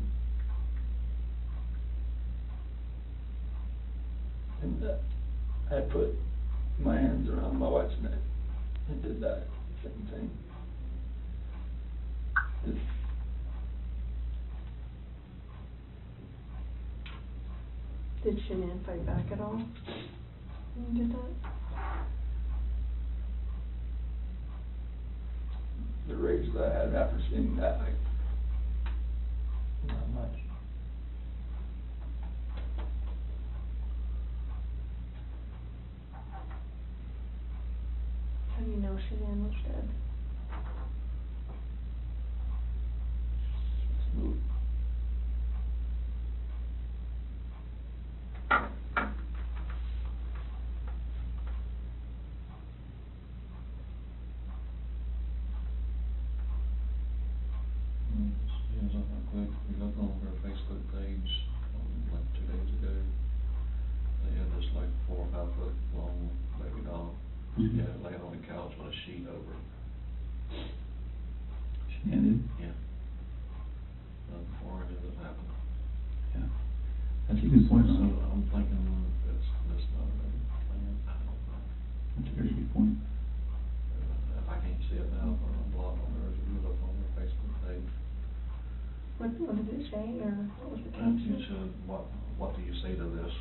And I put my hands around my wife's neck and did that same thing. This, Did Shanann fight back at all when you did that? the rage that I had after seeing that, not much. How do you know Shanann was dead? Smooth. Seems like a quick, we look on her Facebook page, like 2 days ago. They had this like 4 or 5 foot long baby doll. Mhm. Yeah, laying on the couch with a sheet over it. Shanann did? Yeah. Before any of this happened. Yeah. That's a good point, So Ron. I'm thinking it's not a plan, I don't know. That's a very good point. If I can't see it now, I'm blocked on there, if you look on their Facebook page. What did it say, or what was the And caption? you said, what do you say to this?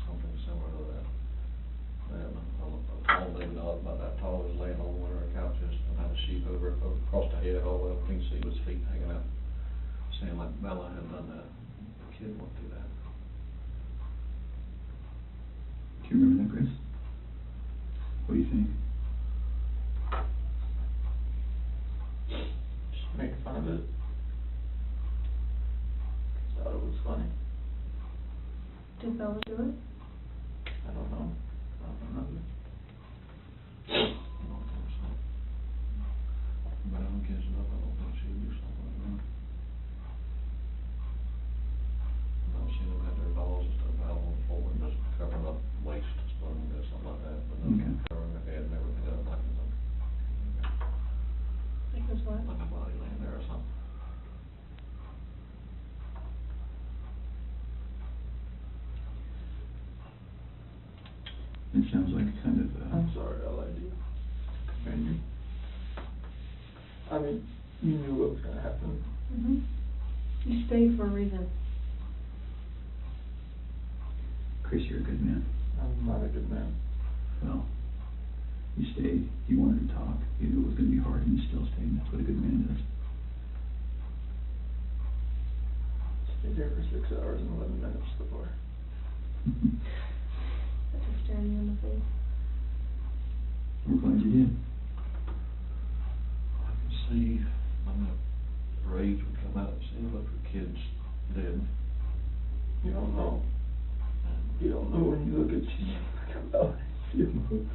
Something similar to that. And a tall baby doll about that tall was laying on one of her couches and had a sheet over it, across the head, all the way up, you can see his feet hanging out. Saying like Bella had done that, the kid went through that. Do you remember that, Chris? What do you think? Just make fun of it. Thought it was funny. Did Bella do it? I don't know. I don't remember. I don't think so. But I don't guess it up, I don't think she would do something like that. I've seen them have their dolls and stuff out on the floor and just covering up waist, something like that, but Okay. not covering their head and everything else like it's Like was what? like a body laying there or something. It sounds like kind of, I'm sorry I lied to you. And you, I mean, you knew what was gonna happen. You stayed for a reason. Chris, you're a good man. I'm not a good man. Well, you stayed, you wanted to talk, you knew it was gonna be hard, and you still stayed, and that's what a good man does. Stayed here for 6 hours and 11 minutes before. That's just staring you in the face. We're glad you did. I can see when the rage would come out and see if your kids dead. You don't know. You don't know when you look at you come out and see him move.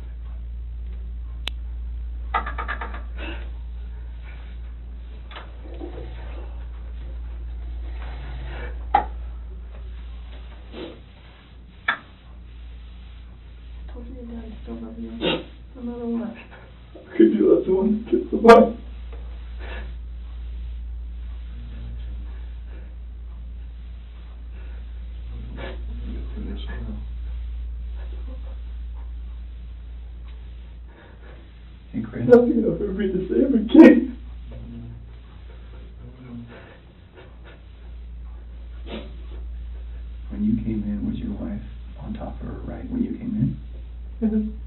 I told you your dad still love you, no matter what. Could you let someone kiss the body? Get through this now. Hey, Chris. Nothing will ever be the same again. When you came in, was your wife on top of her right when you came in?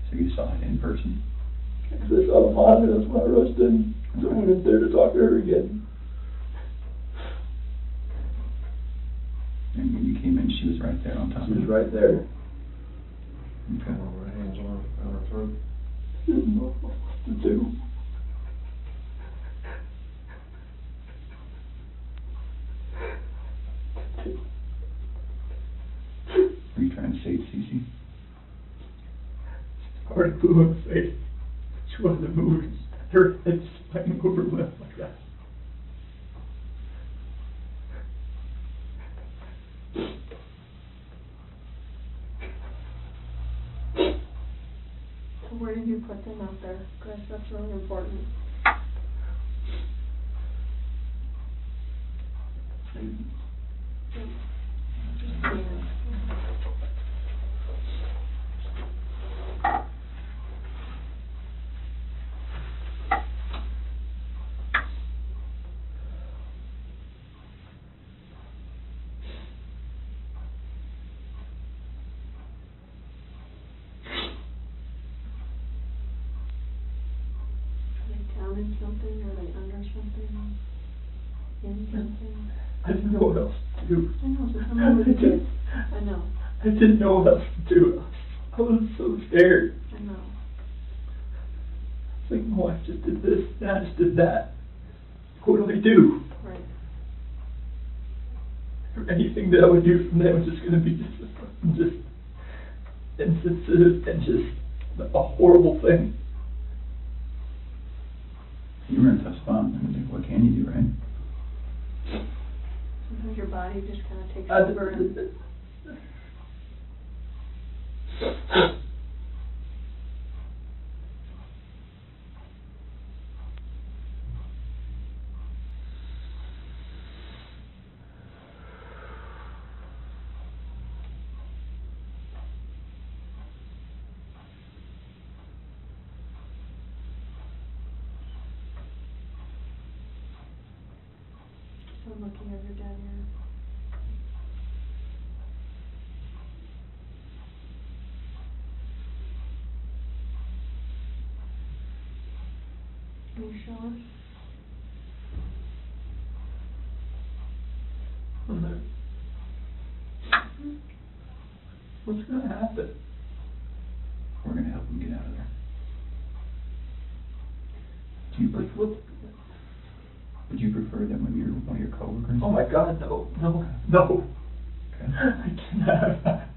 So you saw it in person? Because I saw the monitor, that's when I rushed in. So I went in there to talk to her again. And when you came in, she was right there on top She of was you? right there. Okay. One of her hands on her throat. She didn't know what to do. Were you trying to save Cece? Hard blue in the face. She wasn't moving. Her head sprang over left like that. So where did you put them out there, Chris? That's really important. Are they down in something? Are they under something? In something? I didn't know what else to do. I know, so tell me what you did. I know, I didn't know what else to do. I was so scared. I know. It's like, my wife just did this, and I just did that. What do I do? Right. Anything that I would do from there was just going to be just insensitive and just a horrible thing. You were in a tough spot. I mean, what can you do, right? Sometimes your body just kind of takes I over and... So I'm looking at your dad here. Can you show us? I'm like, what's going to happen? We're gonna help him get out of there. Do you Like, what? Would you prefer that one of your coworkers? Oh my God, no. Okay. I cannot have that.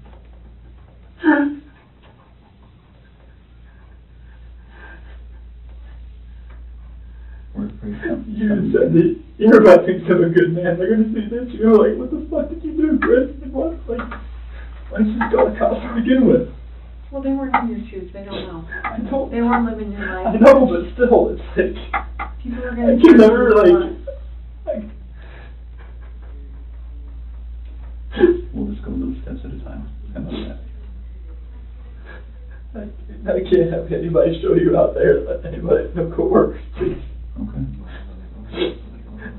We're afraid some- You said that you're about to become a good man. They're going to see this. You're like, what the fuck did you do, Chris? Like, what? Like, why didn't you just go to college to begin with? Well, they weren't in your shoes, they don't know. I know. They weren't living your life. I know, but still, it's like, People are I gonna can judge never, you like, We'll just go little steps at a time. How about that? I can't have anybody show you out there, let anybody, no court, please. Okay.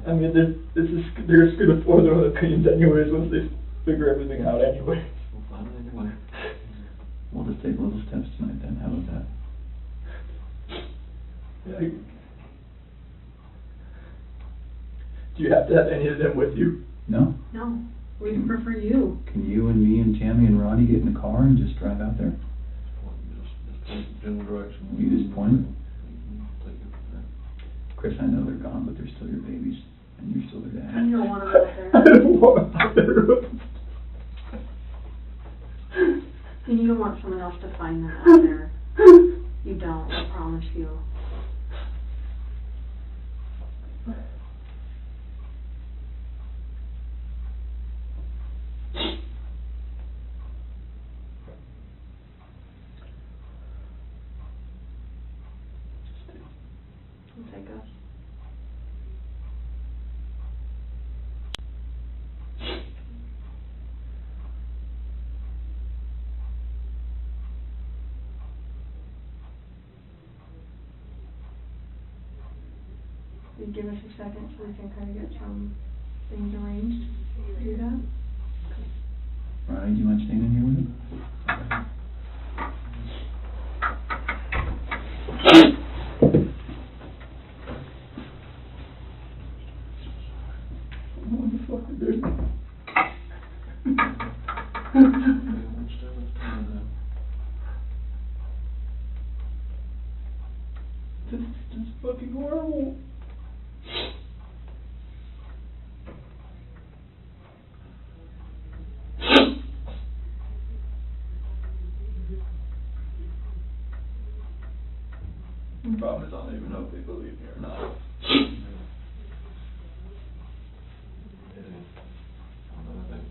I mean, this is, they're just gonna form their own opinions anyways, once they figure everything out anyway. We'll just take little steps tonight then, how about that? Yeah, do you have to have any of them with you? No? No, we'd prefer you. Can you and me and Tammy and Ronnie get in the car and just drive out there? Just general direction. You just point? Take it from there. Chris, I know they're gone, but they're still your babies, and you're still their dad. And you don't want them out there. I don't want them out there. And you don't want someone else to find them out there. You don't, I promise you. You'll take us. Will you give us a second so we can kind of get some things arranged? Do that? Ronnie, do you mind staying in here with him? What the fuck, dude? One step at a time now. This is just fucking horrible. The problem is I don't even know if they believe me or not. It is. Another thing.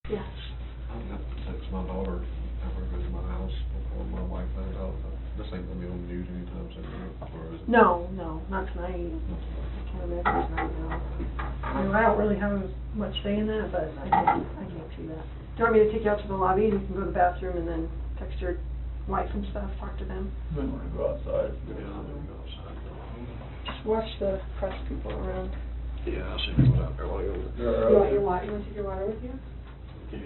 Yes. I'm gonna have to text my daughter after I go to my house before my wife finds out. This ain't gonna be on the news anytime soon, or is it? No, not tonight. I can't imagine tonight, no. I mean, I don't really have much say in that, but I can't see that. Do you want me to take you out to the lobby and you can go to the bathroom and then text your wife and stuff, talk to them? I don't want to go outside. Yeah, I'm gonna go outside. Just watch the press people around. Yeah, I'll see if anyone's out there while I go. You want your water, you want to take your water with you? Yeah.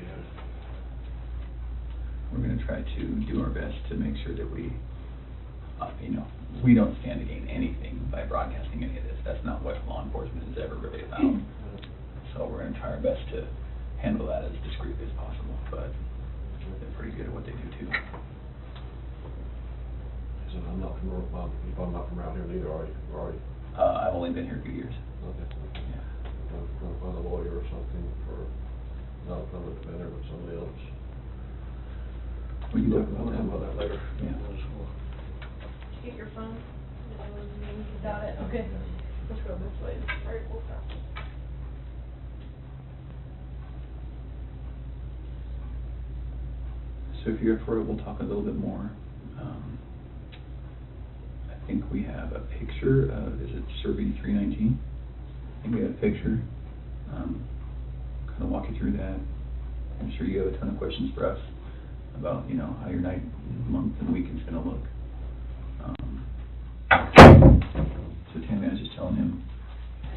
We're gonna try to do our best to make sure that we, we don't stand to gain anything by broadcasting any of this. That's not what law enforcement is ever really about. So we're gonna try our best to handle that as discreetly as possible, but they're pretty good at what they do too. So I'm not from, I'm not from around here neither, are you? Or are you? I've only been here a few years. Okay. Yeah. I'm trying to find a lawyer or something for, not a public defender, but somebody else. We can talk We'll about that. later. Yeah. Get your phone. You got it, okay. Let's go this way. All right, we'll stop. So if you're up for it, we'll talk a little bit more. I think we have a picture of, is it Survey 319? I think we have a picture. Kind of walk you through that. I'm sure you have a ton of questions for us about, how your night, month, and week is going to look. So Tammy, I was just telling him,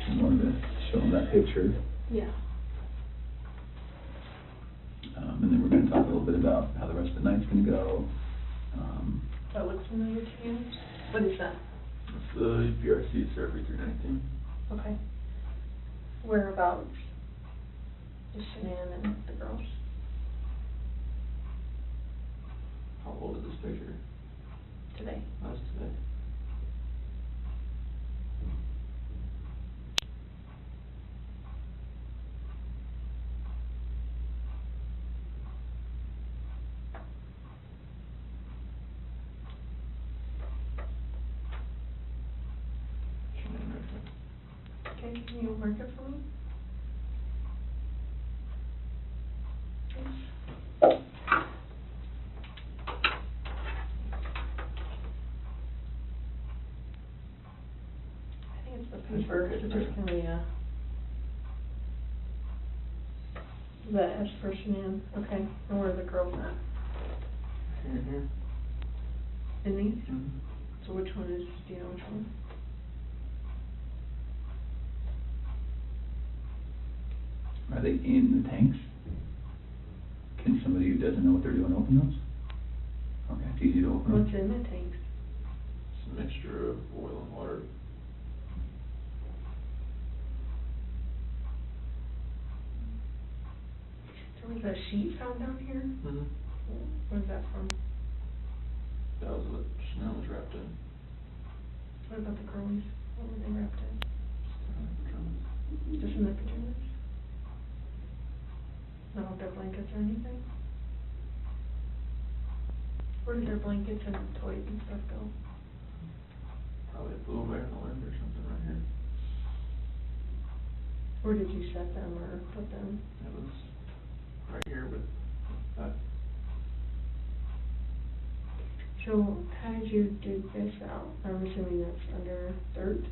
I wanted to show him that picture. Yeah. And then we're going to talk a little bit about how the rest of the night's going to go. That looks familiar to you? What is that? It's the BRC Survey 319. Okay. Whereabouts? Just Shanann and the girls? How old is this picture? Today. That's today. Can you mark it for me? I think it's the paper, it's just gonna be a. Is that S for Shanann? Okay, and where are the girls at? Here. In these? Mm-hmm. So which one is, do you know which one? Are they in the tanks? Can somebody who doesn't know what they're doing open those? Okay, it's easy to open them. What's in the tanks? It's a mixture of oil and water. There was a sheet found down here? Mm-hmm. Where's that from? That was what Chanel was wrapped in. What about the girlies? What were they wrapped in? Just in their pajamas? Not with their blankets or anything? Where did their blankets and toys and stuff go? Probably blew away in the wind or something right here. Where did you set them or put them? It was right here with that. So, how did you dig this out? I'm assuming that's under dirt?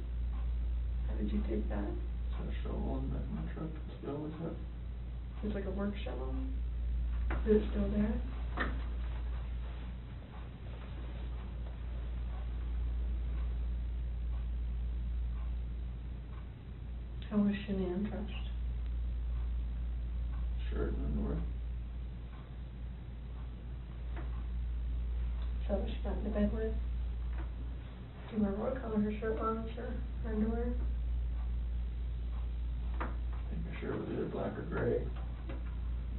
How did you dig that? It's a shovel in the back of my truck. That's what I always have. It's like a work shovel? Is it still there? How was Shanann dressed? Shirt and underwear. So what she got into bed with? Do you remember what color her shirt was or her underwear? I think her shirt was either black or gray.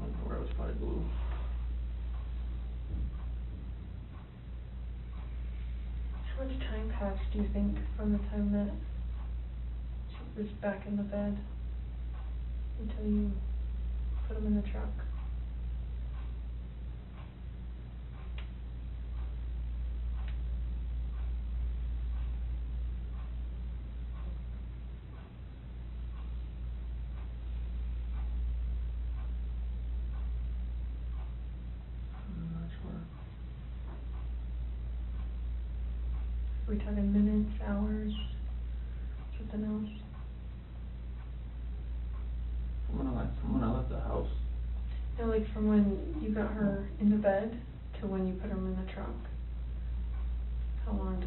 Underwear was probably blue. How much time passed, do you think, from the time that she was back in the bed until you put them in the truck? I'm not sure. Are we talking minutes, hours, something else? From when I left the house. No, like from when you got her in the bed to when you put them in the truck. How long a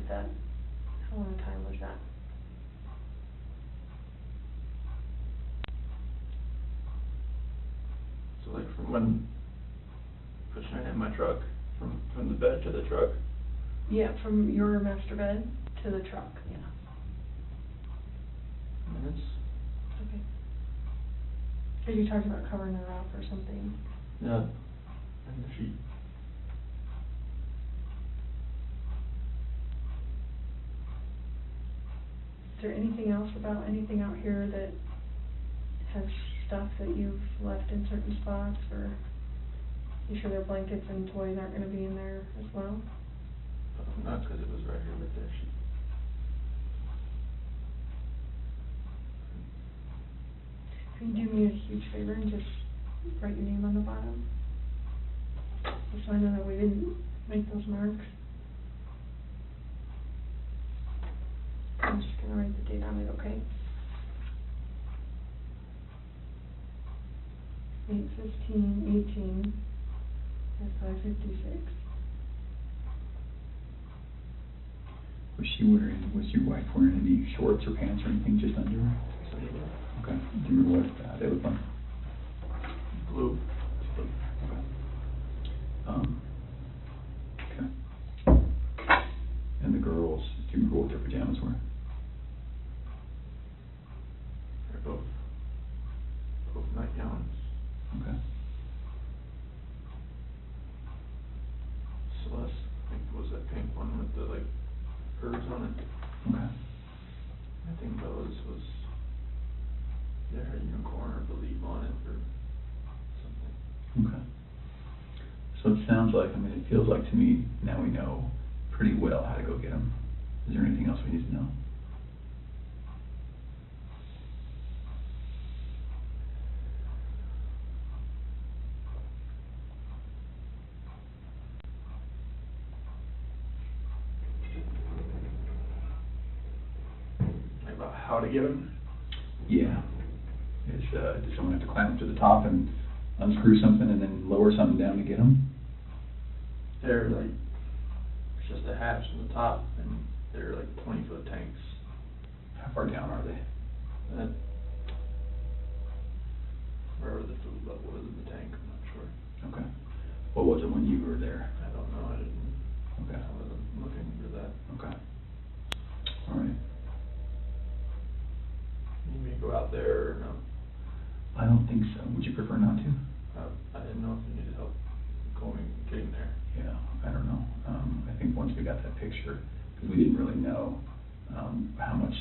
time was that? So like from when pushing her in my truck, from the bed to the truck. Yeah, from your master bed to the truck, yeah. Minutes. Okay. Because you talked about covering her up or something. Yeah. And the sheet. Is there anything else about anything out here that has stuff that you've left in certain spots, or you sure their blankets and toys aren't gonna be in there as well? Not because it was right here with their sheet. Can you do me a huge favor and just write your name on the bottom? Just so I know that we didn't make those marks. I'm just gonna write the date on it, okay? 8/15/18 at 5:56. Was your wife wearing any shorts or pants or anything, just underwear? Okay, do you remember what they look like? Blue. Okay. Okay. And the girls, do you remember what their pajamas were? They're both nightgowns. Okay. Celeste, I think, was that pink one with the like curves on it. Okay. I think Bella's was either a unicorn or the leaf on it or something. Okay. So it sounds like, it feels like to me, now we know pretty well how to go get them. Is there anything else we need to know? how to get them. Yeah. Does someone have to climb up to the top and unscrew something and then lower something down to get them? They're like, it's just a hatch on the top, and they're like 20-foot tanks. How far down are they? That, wherever the food level is in the tank, I'm not sure. Okay. What was it when you were there? I don't know, I didn't, Okay. I wasn't looking for that. Okay. All right. You may go out there or no? I don't think so. Would you prefer not to? I didn't know if you needed help getting there. Yeah, I don't know. I think once we got that picture, because we didn't really know how much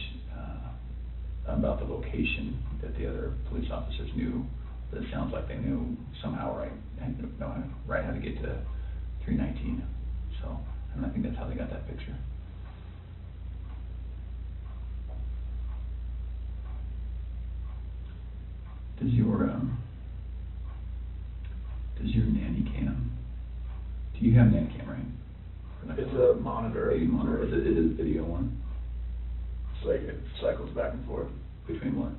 about the location that the other police officers knew. But it sounds like they knew somehow right how to get to 319. So, and I think that's how they got that picture. Does your nanny cam? Do you have nanny cam, right? It's a monitor. Baby monitor. Is it a video one? It's like it cycles back and forth. Between what?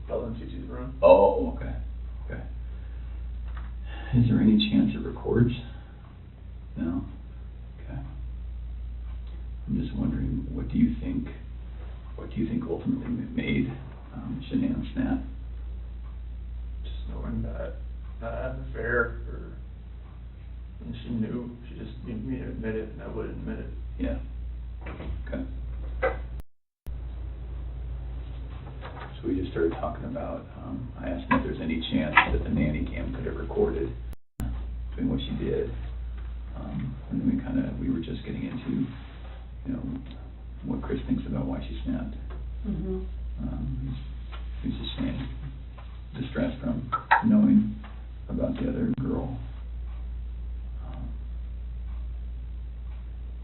Bella and Cece's room. Oh, okay. Okay. Is there any chance it records? No? Okay. I'm just wondering, what do you think ultimately made Shanann snap? Just knowing that I had an affair, and she knew, she just needed me to admit it, and I wouldn't admit it. Yeah. Okay. So we just started talking about, I asked him if there's any chance that the nanny cam could have recorded between what she did. And then we were just getting into, what Chris thinks about why she snapped. He's just saying, distressed from knowing about the other girl.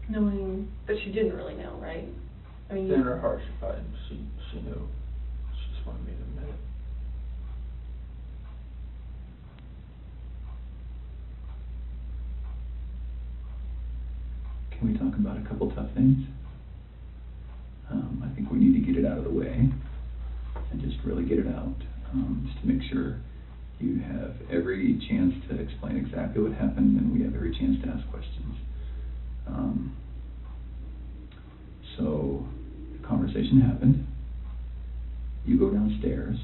Knowing that she didn't really know, right? I mean, In her heart, she knew. She just wanted me to admit it. Can we talk about a couple tough things? I think we need to get it out of the way and just really get it out, just to make sure you have every chance to explain exactly what happened and we have every chance to ask questions. So the conversation happened. You go downstairs.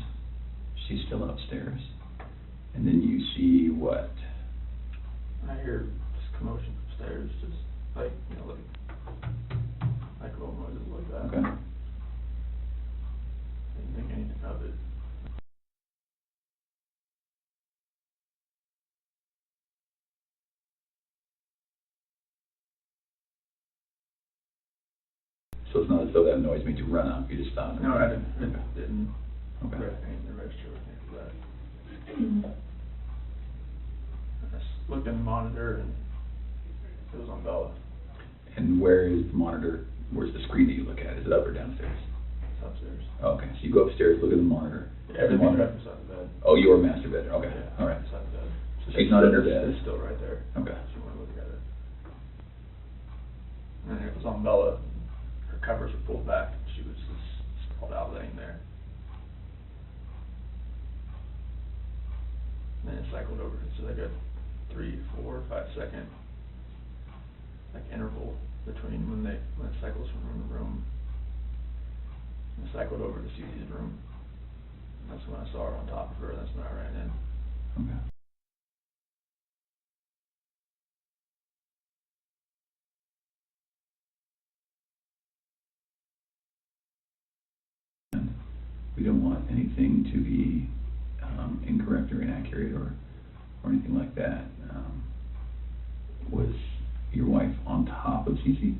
She's still upstairs. And then you see what? I hear just commotion upstairs, just like little noises like that. Okay. Didn't think anything of it. So it's not as though that noise made you run up. You just stopped. No, I didn't. Okay. Didn't. Okay. Register with me for that. I just looked in the monitor and it was on Bella. And where is the monitor? Where's the screen that you look at? Is it up or downstairs? It's upstairs. Oh, okay, so you go upstairs, look at the monitor. Yeah, everything's right beside the bed. Oh, your master bedroom. Okay, Yeah, all right. beside the bed. So she's not in her bed. It's still right there. Okay. If you want to look at it. And it was on Bella. Her covers were pulled back. And she was just sprawled out laying there. And then it cycled over. It's like a 3, 4, 5 second interval between when it cycles from room to room. And it cycled over to Cece's room. And that's when I saw her on top of her. That's when I ran in. Okay. And we don't want anything to be incorrect or inaccurate or anything like that. Was your wife on top of Cece?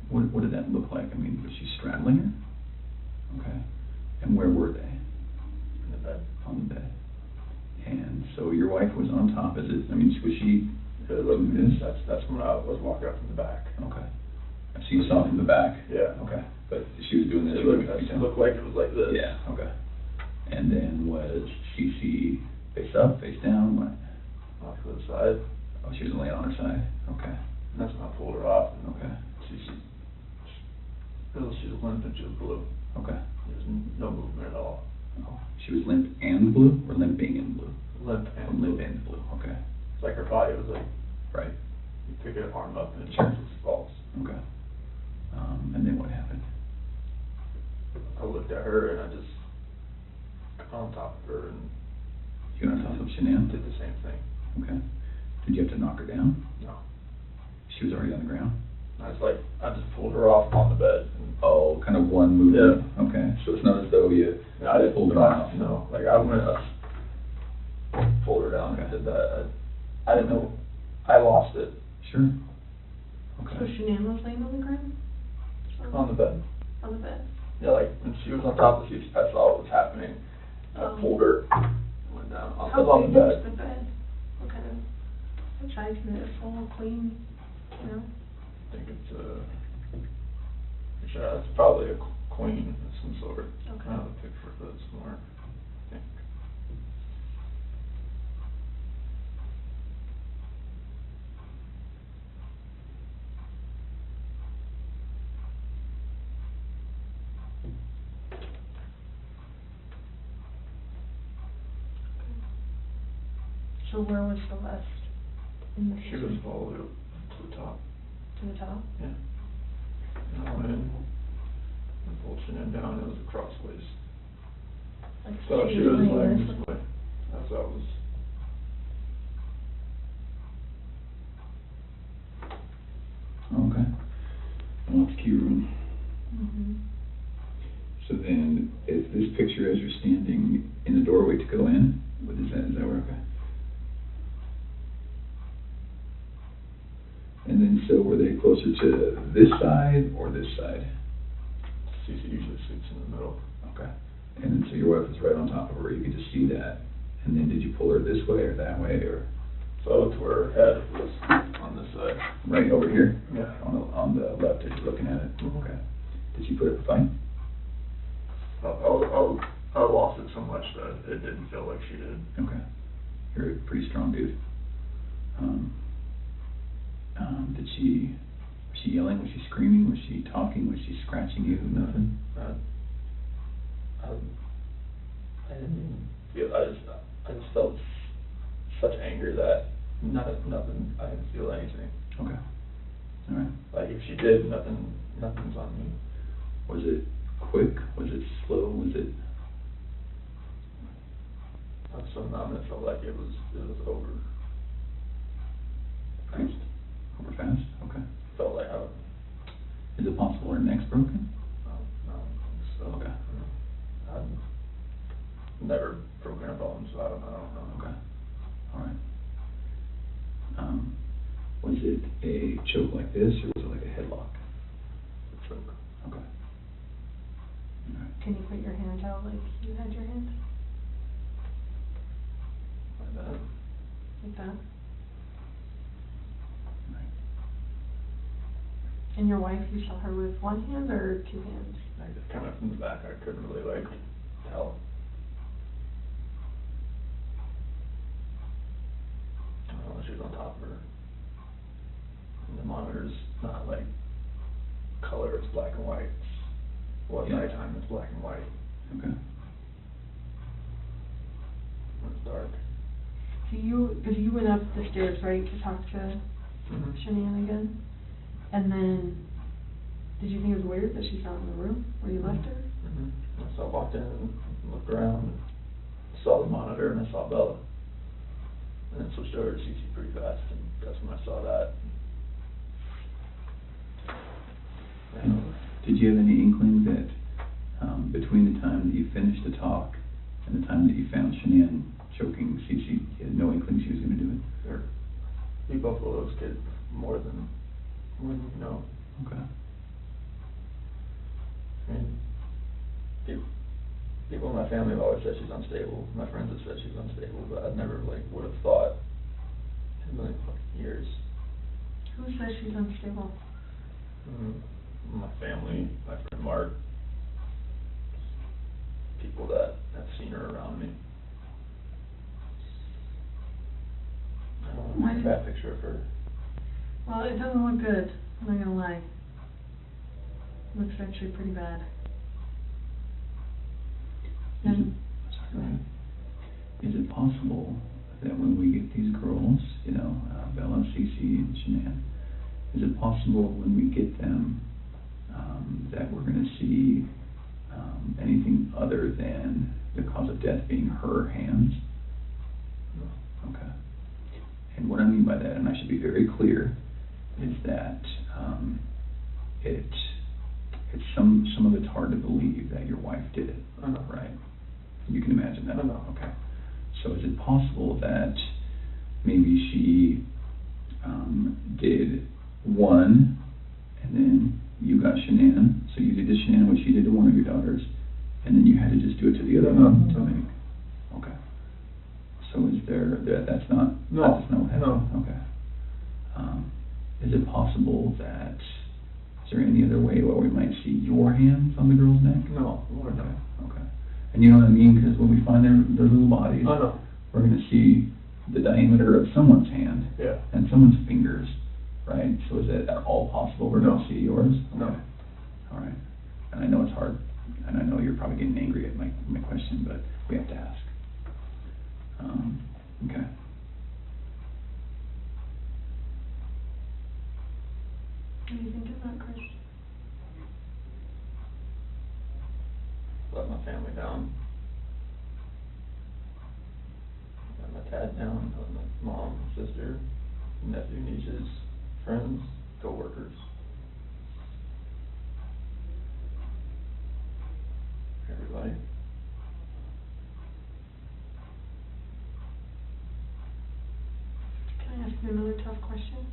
What did that look like? I mean, was she straddling her? Okay. And where were they? In the bed. On the bed. And so your wife was on top. Was she Doing this? That's when I was walking up from the back. Okay. So you saw it from the back? Yeah. Okay. But she was doing this? It looked like it was like this. Yeah, okay. And then was Cece face up, face down, what? Off to the side. Oh, she was laying on her side? Okay. And that's when I pulled her off. And Okay. she She was limp and she was blue. Okay. There was no movement at all. Oh, she was limp and blue, or limping and blue? Limp Oh, and blue. limp and blue, okay. It's like her body was like, Right, you pick her arm up and it Sure. just falls. okay. And then what happened? I looked at her and I just got on top of her and You got on top of Shanann? did the same thing. Okay. Did you have to knock her down? No. She was already on the ground? I just pulled her off on the bed. And Oh, kind of one movement? Yeah. Okay, so it's not as though you I didn't pulled her off? No, like I went up, pulled her down and did that. I didn't know, I lost it Sure. So Okay. Shanann was laying on the ground? on the bed. On the bed? Yeah, like when she was on top of me, I saw what was happening. I Oh. pulled her, went down on How the big bed. is the bed? What kind of, what size is it, full, clean, you know? I think it's it's probably a queen of some sort. Okay. I have a picture of it somewhere, I think. So where was Celeste in the She picture? was all the way up to the top, To the top? yeah. And I went in and pulled Shanann down, it was a crossways. Like, So she was laying laying this this way, as I was. Okay. Off key room. Mm-hmm. So then, is this picture as you're standing in the doorway to go in? What is that where, okay? And then, so were they closer to this side or this side? Cece usually sits in the middle. Okay. And then, so your wife was right on top of her, you could just see that. And then, did you pull her this way or that way, or? So to where her head was on this side. Right over here? Yeah. On the left as you're looking at it? Mhm. Okay. Did she put up a fight? I lost it so much that it didn't feel like she did. Okay. You're a pretty strong dude. Was she yelling? Was she screaming? Was she talking? Was she scratching you? Nothing? I didn't even feel, I just felt such anger that nothing, I didn't feel anything. Okay. All right. Like if she did, nothing's on me. Was it quick? Was it slow? Was it? I was so numb, it felt like it was over. Fast? Over fast? Okay. Felt like Is it possible her neck's broken? no, so. Okay. I've never broken a bone, so I don't know. Okay. All right. Was it a choke like this, or was it like a headlock? Choke. Okay. All right. Can you put your hands out like you had your hands? Like that. Like that? All right. And your wife, you saw her with one hand or two hands? I just kind of from the back, I couldn't really like tell. I don't know, she was on top of her. And the monitor's not like color, it's black and white. Well, at Yeah. nighttime it's black and white. Okay. When it's dark. So because you went up the stairs, right, to talk to Mm-hmm. Shanann again? And then, did you think it was weird that she's not in the room where you left her? Mm-hmm. So I walked in and looked around and saw the monitor and I saw Bella. And then switched over to CC pretty fast and that's when I saw that. And did you have any inkling that between the time that you finished the talk and the time that you found Shanann choking Cece, you had no inkling she was going to do it? Sure. We both love those kids more than you know. Okay. I mean, people in my family have always said she's unstable. My friends have said she's unstable, but I never would have thought in a million fucking years. Who says she's unstable? My family, my friend Mark, people that have seen her around me. I don't Why have a did- bad picture of her. Well, it doesn't look good, I'm not gonna lie. Looks actually pretty bad. Is it, And, sorry, is it possible that when we get these girls, you know, Bella, Cece, and Shanann, is it possible when we get them, that we're gonna see, anything other than the cause of death being her hands? No. Okay. And what I mean by that, and I should be very clear, is that, it's some of it's hard to believe that your wife did it, I know. right? You can imagine that? I know. Okay. So is it possible that maybe she, did one, and then you got Shanann, so you did to Shanann what she did to one of your daughters, and then you had to just do it to the other No. one? Okay. So is that's not, No. that's not what happened? No. Okay. Is it possible that, is there any other way where we might see your hands on the girl's neck? No, Lord, no. Okay. And you know what I mean, because when we find their little bodies, I know. we're gonna see the diameter of someone's hand Yeah. and someone's fingers, right? So is it at all possible we're gonna No. see yours? No. Okay. All right. And I know it's hard, and I know you're probably getting angry at my question, but we have to ask. Okay. what do you think of that, Chris? Let my family down. Let my dad down, let my mom, sister, nephew, nieces, friends, co-workers. Everybody. Can I ask you another tough question?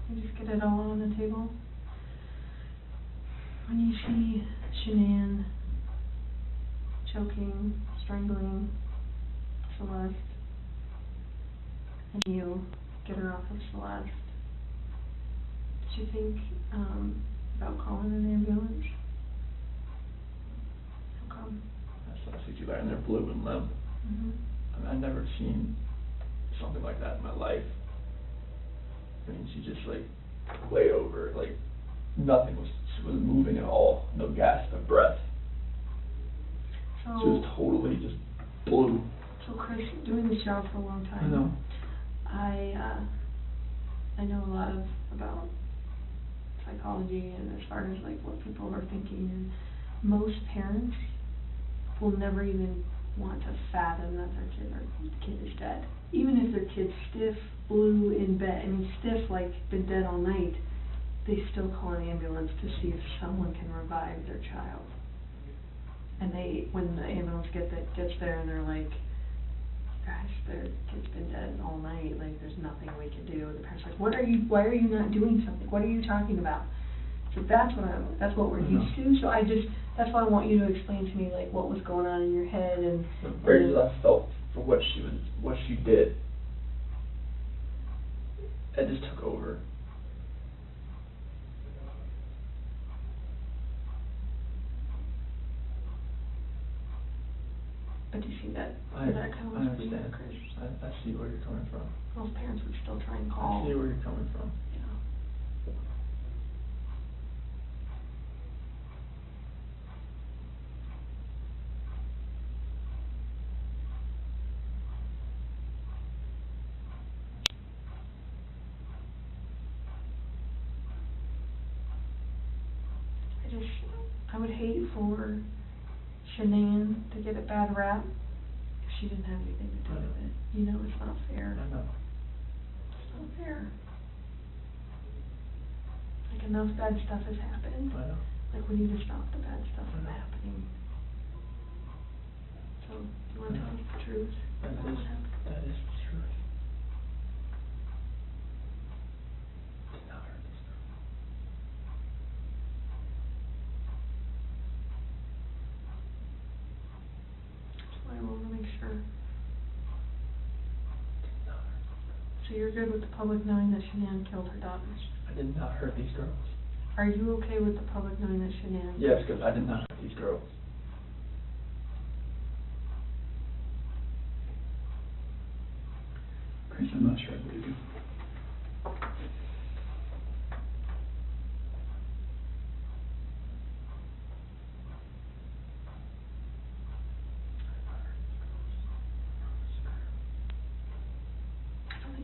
And just get it all on the table. When you see Shanann choking, strangling Celeste, and you get her off of Celeste, did you think about calling an ambulance? How come? I see you laying there blue and limp. Mm-hmm. I mean, I've never seen something like that in my life. I mean, she just like lay over, like nothing was moving at all, no gasp of breath. So, She was totally just blue. So Chris, doing this job for a long time. I know. I know a lot about psychology and as far as like what people are thinking, and most parents will never even want to fathom that their kid is dead. Even if their kid's stiff, blue, in bed, I mean stiff like been dead all night, they still call an ambulance to see if someone can revive their child. And when the ambulance gets there and they're like, guys, their kid's been dead all night, like there's nothing we can do. The parents are like, why are you not doing something? What are you talking about? So that's what we're used to. So that's why I want you to explain to me like what was going on in your head and The rage that I felt for what she did, it just took over. But you see that I kind of was for you, understand. Chris. I see where you're coming from. Most parents would still try and I call. see where you're coming from. You know. I would hate for Shanann to get a bad rap if she didn't have anything to do with it. You know, it's not fair. I know. It's not fair. Like enough bad stuff has happened. I know. Like we need to stop the bad stuff from happening. So, you want to tell us the truth? That about what happened? is the truth. Did not hurt this girl. That's why I want to make sure. Did not hurt this girl. So you're good with the public knowing that Shanann killed her daughters? I did not hurt these girls. Are you okay with the public knowing that Shanann? Yes, because I did not hurt these girls. Chris, I'm not sure I believe you.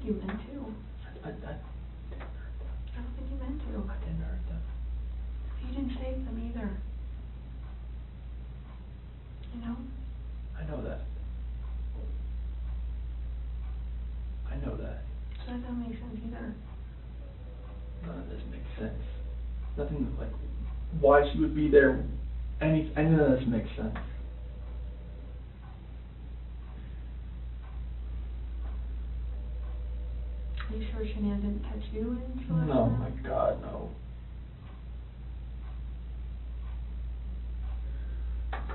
you meant to. I didn't hurt them. I don't think you meant to. I didn't hurt them. You didn't save them either. You know? I know that. I know that. So that doesn't make sense either. None of this makes sense. Nothing like why she would be there. Any of this makes sense. Are you sure Shanann didn't catch you in Celeste? No, my God, no.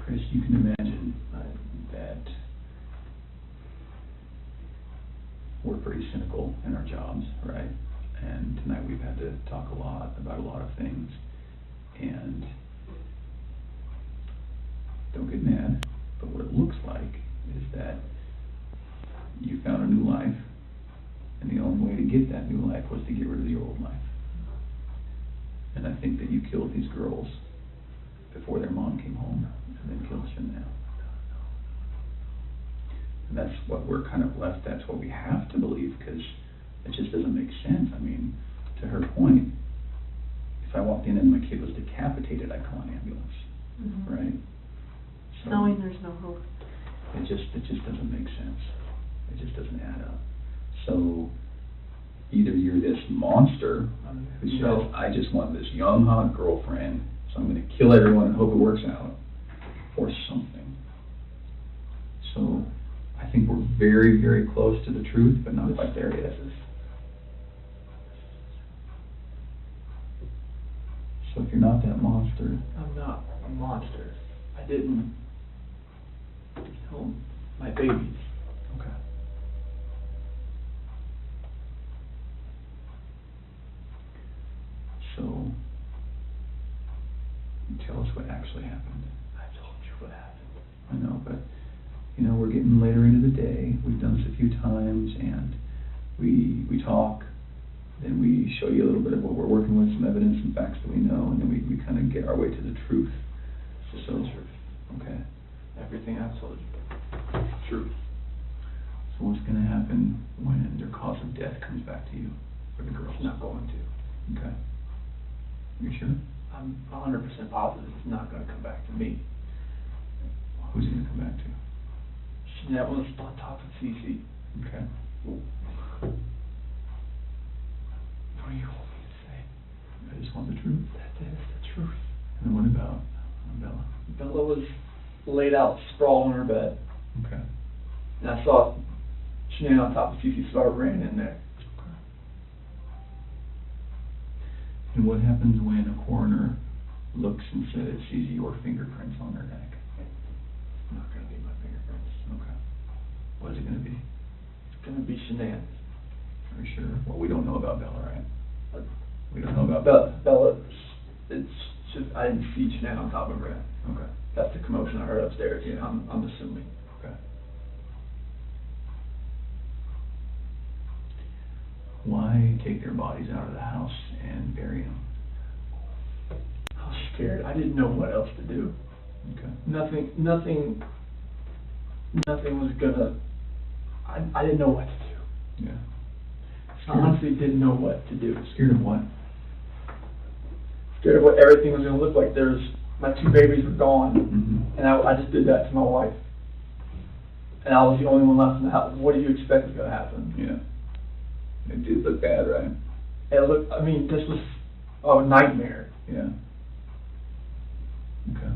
Chris, you can imagine that we're pretty cynical in our jobs, right? And tonight we've had to talk a lot about a lot of things. And don't get mad, but what it looks like is that you found a new life, and the only way to get that new life was to get rid of the old life. And I think that you killed these girls before their mom came home, and then killed Shanann. And that's what we're kind of left, that's what we have to believe, because it just doesn't make sense. I mean, to her point, if I walked in and my kid was decapitated, I'd call an ambulance, Mm-hmm. right? So Knowing there's no hope. it just doesn't make sense. It just doesn't add up. So either you're this monster who says, I just want this young, hot girlfriend, so I'm going to kill everyone and hope it works out, or something. So I think we're very, very close to the truth, but not quite there yet. So if you're not that monster, I'm not a monster. I didn't kill my babies. okay. So tell us what actually happened. I told you what happened. I know, but you know, we're getting later into the day. We've done this a few times, and we talk. Then we show you a little bit of what we're working with, some evidence and facts that we know, and then we kind of get our way to the truth. Just So, the truth. okay. Everything I've told you. Truth. So what's going to happen when their cause of death comes back to you, for the girls? It's not going to. Okay. You sure? I'm 100% positive it's not going to come back to me. Who's it going to come back to? That was on top of Cece. Okay. What do you want me to say? I just want the truth. That is the truth. And then what about Bella? Bella was laid out, sprawled on her bed. Okay. And I saw Shanann on top of Cece, so I ran in there. Okay. And what happens when a coroner looks and sees your fingerprints on their neck? It's not going to be my fingerprints. Okay. What is it going to be? It's going to be Shanann's. Are you sure? Well, we don't know about Bella, right? But We don't know about Bella. Bella, it's just, I didn't see Shanann on top of her bed. Okay. That's the commotion I heard upstairs, you know, I'm assuming. Okay. Why take their bodies out of the house and bury them? I was scared. I didn't know what else to do. Okay. Nothing was gonna, I didn't know what to do. Yeah. I honestly didn't know what to do. Scared of what? Scared of what everything was gonna look like. My two babies were gone, Mm-hmm. and I just did that to my wife. And I was the only one left in the house. What do you expect was gonna happen? Yeah. It did look bad, right? It looked, I mean, this was a nightmare. Yeah. Okay.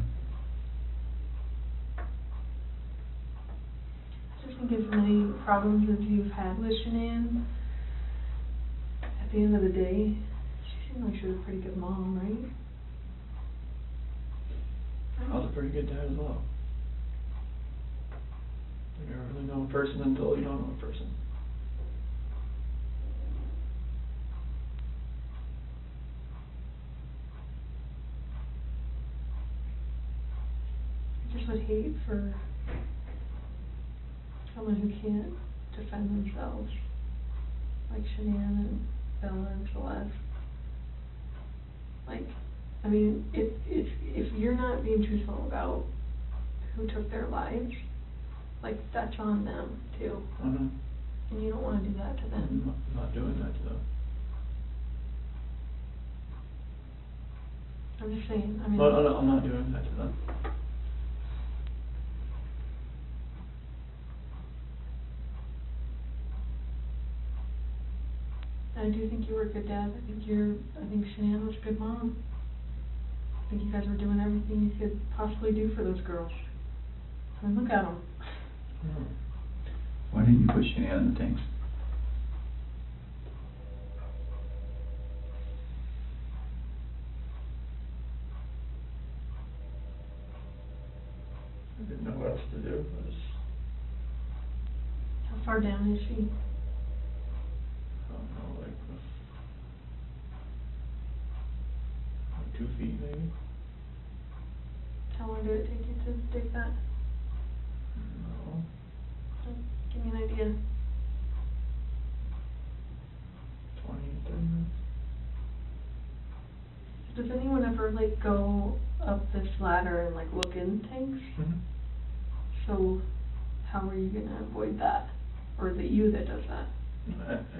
Just think as many problems as you've had with Shanann, at the end of the day, she seemed like she was a pretty good mom, right? I was a pretty good dad as well. You never really know a person until you don't know a person. I just would hate for someone who can't defend themselves, like Shanann and Bella and Celeste. Like, I mean, if you're not being truthful about who took their lives, like, that's on them too. Mm-hmm. and you don't wanna do that to them. I'm not doing that to them. I'm just saying, I mean. No, I'm not doing that to them. I do think you were a good dad. I think Shanann was a good mom. I think you guys were doing everything you could possibly do for those girls. I mean, look at them. Why didn't you put Shanann in the tanks? I didn't know what else to do. How far down is she? I don't know, like 2 feet maybe. How long did it take you to dig that? No. Give me an idea. 20, 30 minutes. Does anyone ever like go up this ladder and like look in tanks? Mm-hmm. So how are you gonna avoid that? Or is it you that does that?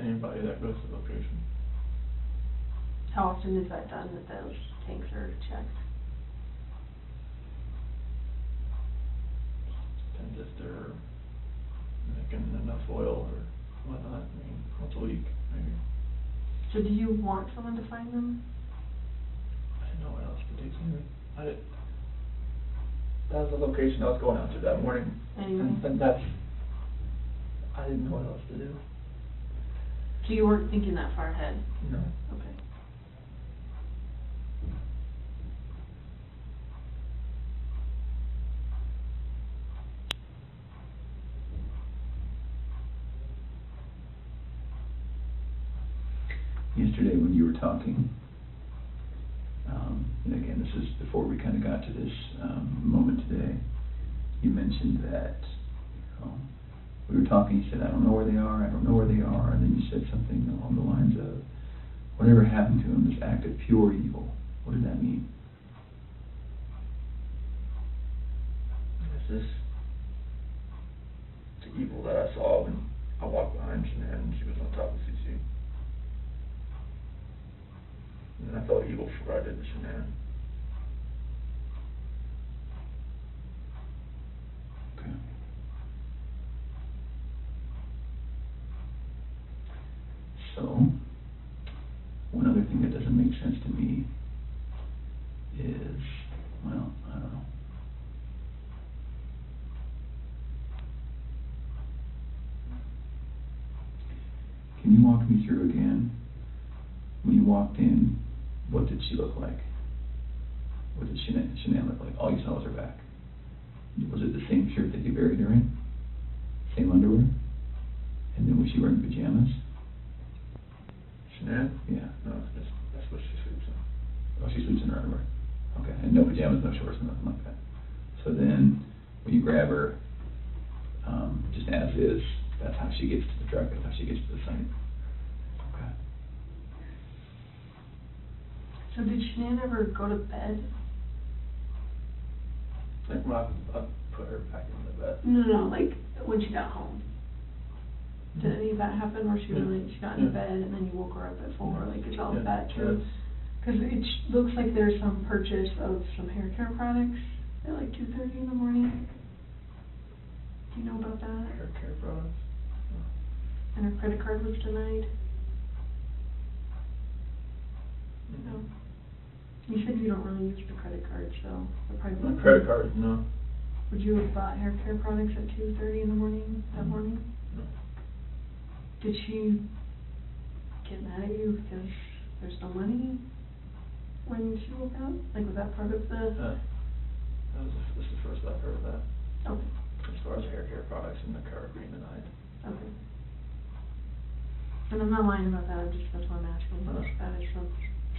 Anybody that goes to the location. How often is that done, that those tanks are checked? Depends if they're making enough oil or whatnot. I mean, once a week, maybe. So do you want someone to find them? I didn't know what else to do, Sammy. That was the location I was going out to that morning. Anyway. And that's, I didn't know what else to do. So you weren't thinking that far ahead? No. Okay. Yesterday when you were talking, and again, this is before we kind of got to this moment today, you mentioned that, we were talking, you said, I don't know where they are, and then you said something along the lines of, whatever happened to them, this act of pure evil. What did that mean? This is the evil that I saw when I walked behind Shanann and she was on top of CC. And I felt evil for what I did to Shanann. Okay. So, one other thing that doesn't make sense to me is, well, I don't know. Can you walk me through again, when you walked in, what did she look like? What did Shanann look like? All you saw was her back. Was it the same shirt that you buried her in? Same underwear? And then was she wearing pajamas? Shanann? Yeah. No, that's what she sleeps in. Oh, she sleeps in her underwear. Okay, and no pajamas, no shorts, nothing like that. So then, when you grab her, just as is, that's how she gets to the truck, that's how she gets to the site. Okay. So did Shanann ever go to bed? Like when I put her back in the bed. No, like when she got home. Did any of that happen where she got in bed and then you woke her up at 4? Like, is all of that true? Because it looks like there's some purchase of some hair care products at like 2:30 in the morning. Do you know about that? Hair care products? And her credit card was denied? Mm-hmm. No. You said you don't really use the credit card, so it probably. My credit card, no. Would you have bought hair care products at 2:30 in the morning that morning? No. Did she get mad at you because there's no money when she woke up? Like, was that part of the? This is the first I've heard of that. Okay. As far as hair care products and the card being denied. Okay. And I'm not lying about that, that's why I'm asking, that is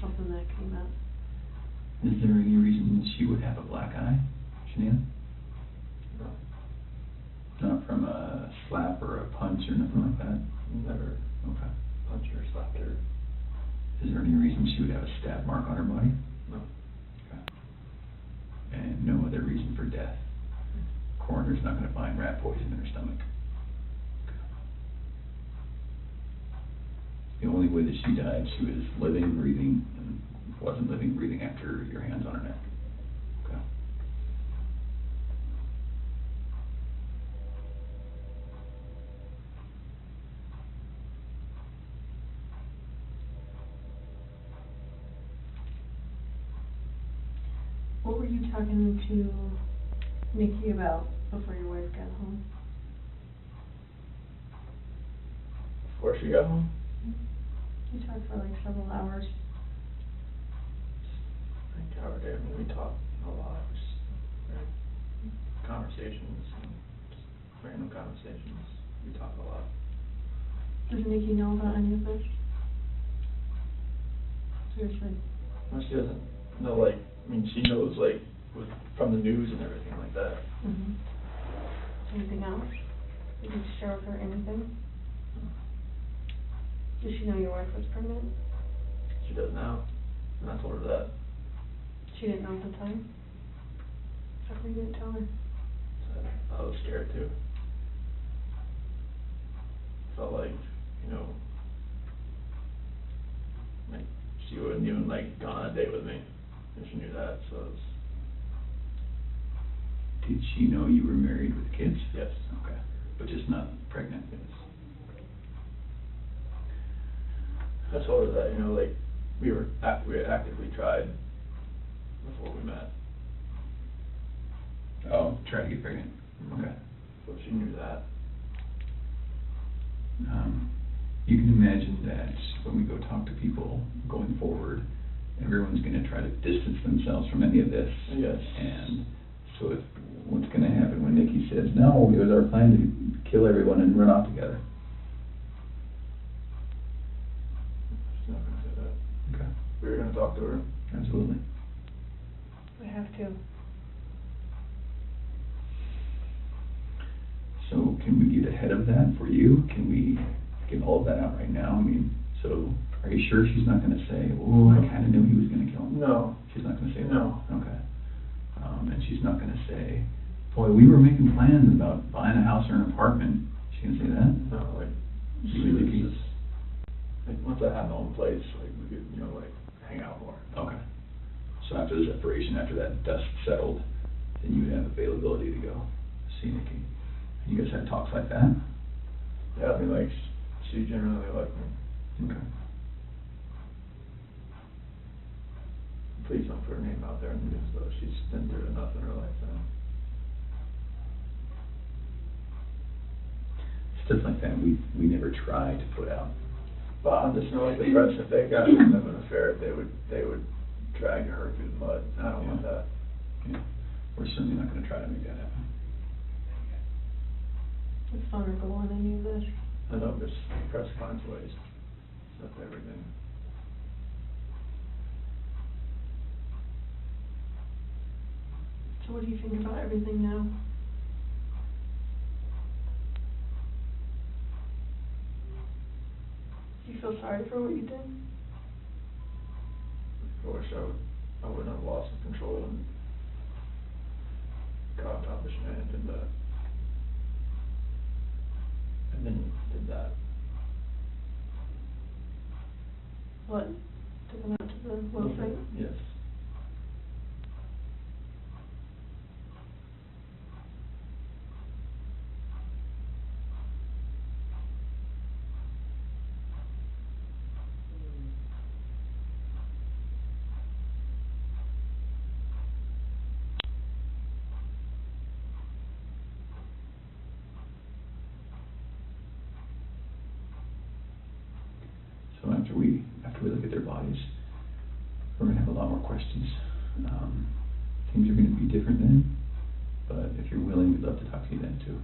something that came up. Is there any reason she would have a black eye, Shanann? No. Not from a slap or a punch or nothing like that? Never Okay. punched her, slapped her. Is there any reason she would have a stab mark on her body? No. Okay. And no other reason for death? Coroner's not going to find rat poison in her stomach? Okay. the only way that she died, she was living, breathing, and wasn't living, breathing after your hands on her neck. Okay. What were you talking to Nikki about before your wife got home? Before she got home, You talked for like several hours. I think our day, I mean, we talked a lot, just like, conversations, and just random conversations. We talk a lot. Does Nikki know about any of this? Seriously. Well, she doesn't know, like, I mean, she knows, like, from the news and everything like that. Anything else? Did you share with her anything? Did she know your wife was pregnant? She does now, and I told her that. She didn't know at the time? How come you didn't tell her? So I was scared too. Felt like, you know, like she wouldn't even like gone on a date with me if she knew that. So it was, Did she know you were married with kids? yes. Okay, but just not pregnant? Yes. I told her that, you know, like we had actively tried before we met. Oh, try to get pregnant. Okay. So she knew that. You can imagine that when we go talk to people going forward, everyone's going to try to distance themselves from any of this. Yes. And so if, what's going to happen when Nikki says, no, it was our plan to kill everyone and run off together? She's not gonna say that. Okay. We were gonna talk to her. Absolutely. I have to. So can we get ahead of that for you? Can we get all of that out right now? I mean, so are you sure she's not going to say, oh, I kind of knew he was going to kill him? No. She's not going to say that? No. Okay. And she's not going to say, boy, we were making plans about buying a house or an apartment. She going to say that? No, like, She she was was just, like, once I had my own place, like, we could, you know, like, hang out more. Okay. So after the separation, after that dust settled, then you would have availability to go see Nikki. You guys had talks like that? Yeah, I mean, like, she generally liked me. Okay. Please don't put her name out there in the news, though. She's been through enough in her lifetime. Stuff like that, we never try to put out. But I'm just know, like, the press, if they got them an affair, they would drag her through the mud. I don't want that. Yeah. We're certainly not going to try to make that happen. It's vulnerable in any of this. I know, but the press finds ways. Stuff everything. So what do you think about everything now? Do you feel sorry for what you did? I wish I wouldn't have lost the control and got on top of Shanae and did that. And then did that. What? Took him out to the well site? Yes. So after we look at their bodies, we're going to have a lot more questions. Things are going to be different then, but if you're willing, we'd love to talk to you then too.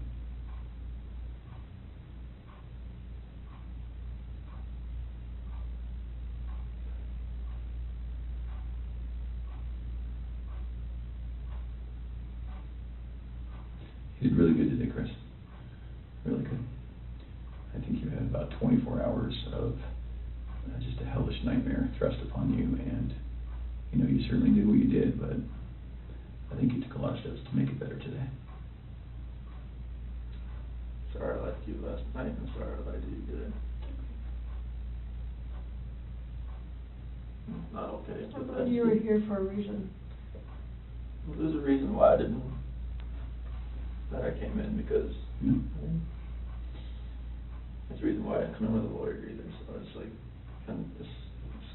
You did really good today, Chris. Really good. I think you had about 24 hours of just a hellish nightmare thrust upon you, and you know, you certainly did what you did, but I think you took a lot of steps to make it better today. Sorry I lied to you last night, and sorry I lied to you today. Not okay. I thought you were here for a reason. There's a reason why I didn't, that I came in, because, Yeah. there's a reason why I didn't come in with a lawyer either, so it's like, and it's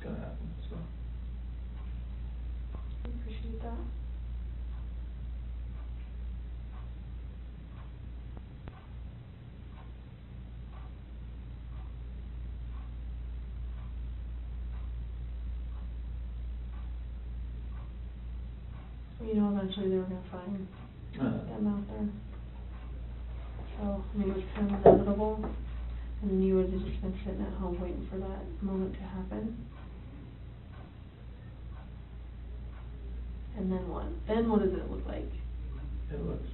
gonna happen, so. I appreciate that. You know, eventually they were gonna find them out there. So, I mean, it was kind of inevitable, and then you would have just been sitting at home waiting for that moment to happen. And then what? Then what does it look like? It looks,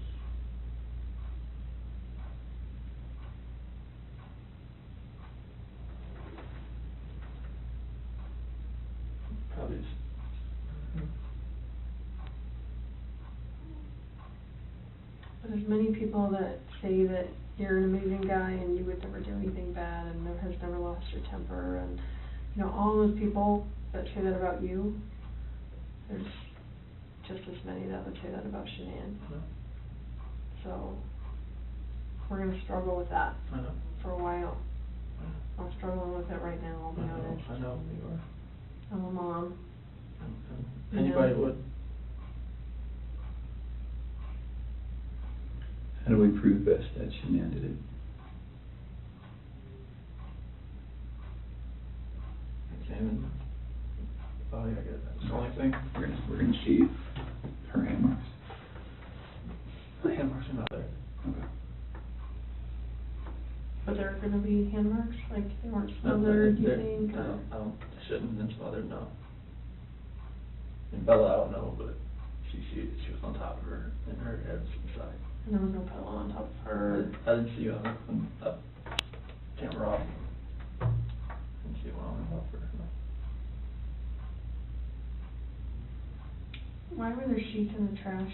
probably just, But there's many people that say that you're an amazing guy and you would never do anything bad and never has never lost your temper, and, you know, all those people that say that about you, there's just as many that would say that about Shanann. I know, So, we're gonna struggle with that I know, for a while. I know. I'm struggling with it right now, I'll be honest. I know, you are, I'm a mom. and anybody Yeah. would. How do we prove best that Shanann did it? Examine the body, I guess, that's the only thing. We're gonna see her hand marks. The hand marks are not there. Okay. But there are gonna be hand marks, like they weren't No, smothered, you they're- think? or- I don't, shouldn't have been smothered, no. And Bella, I don't know, but she was on top of her, and her head was to the side. And there was no pillow on top of her. I didn't see you on camera off. Didn't see one on top of her, no. Why were there sheets in the trash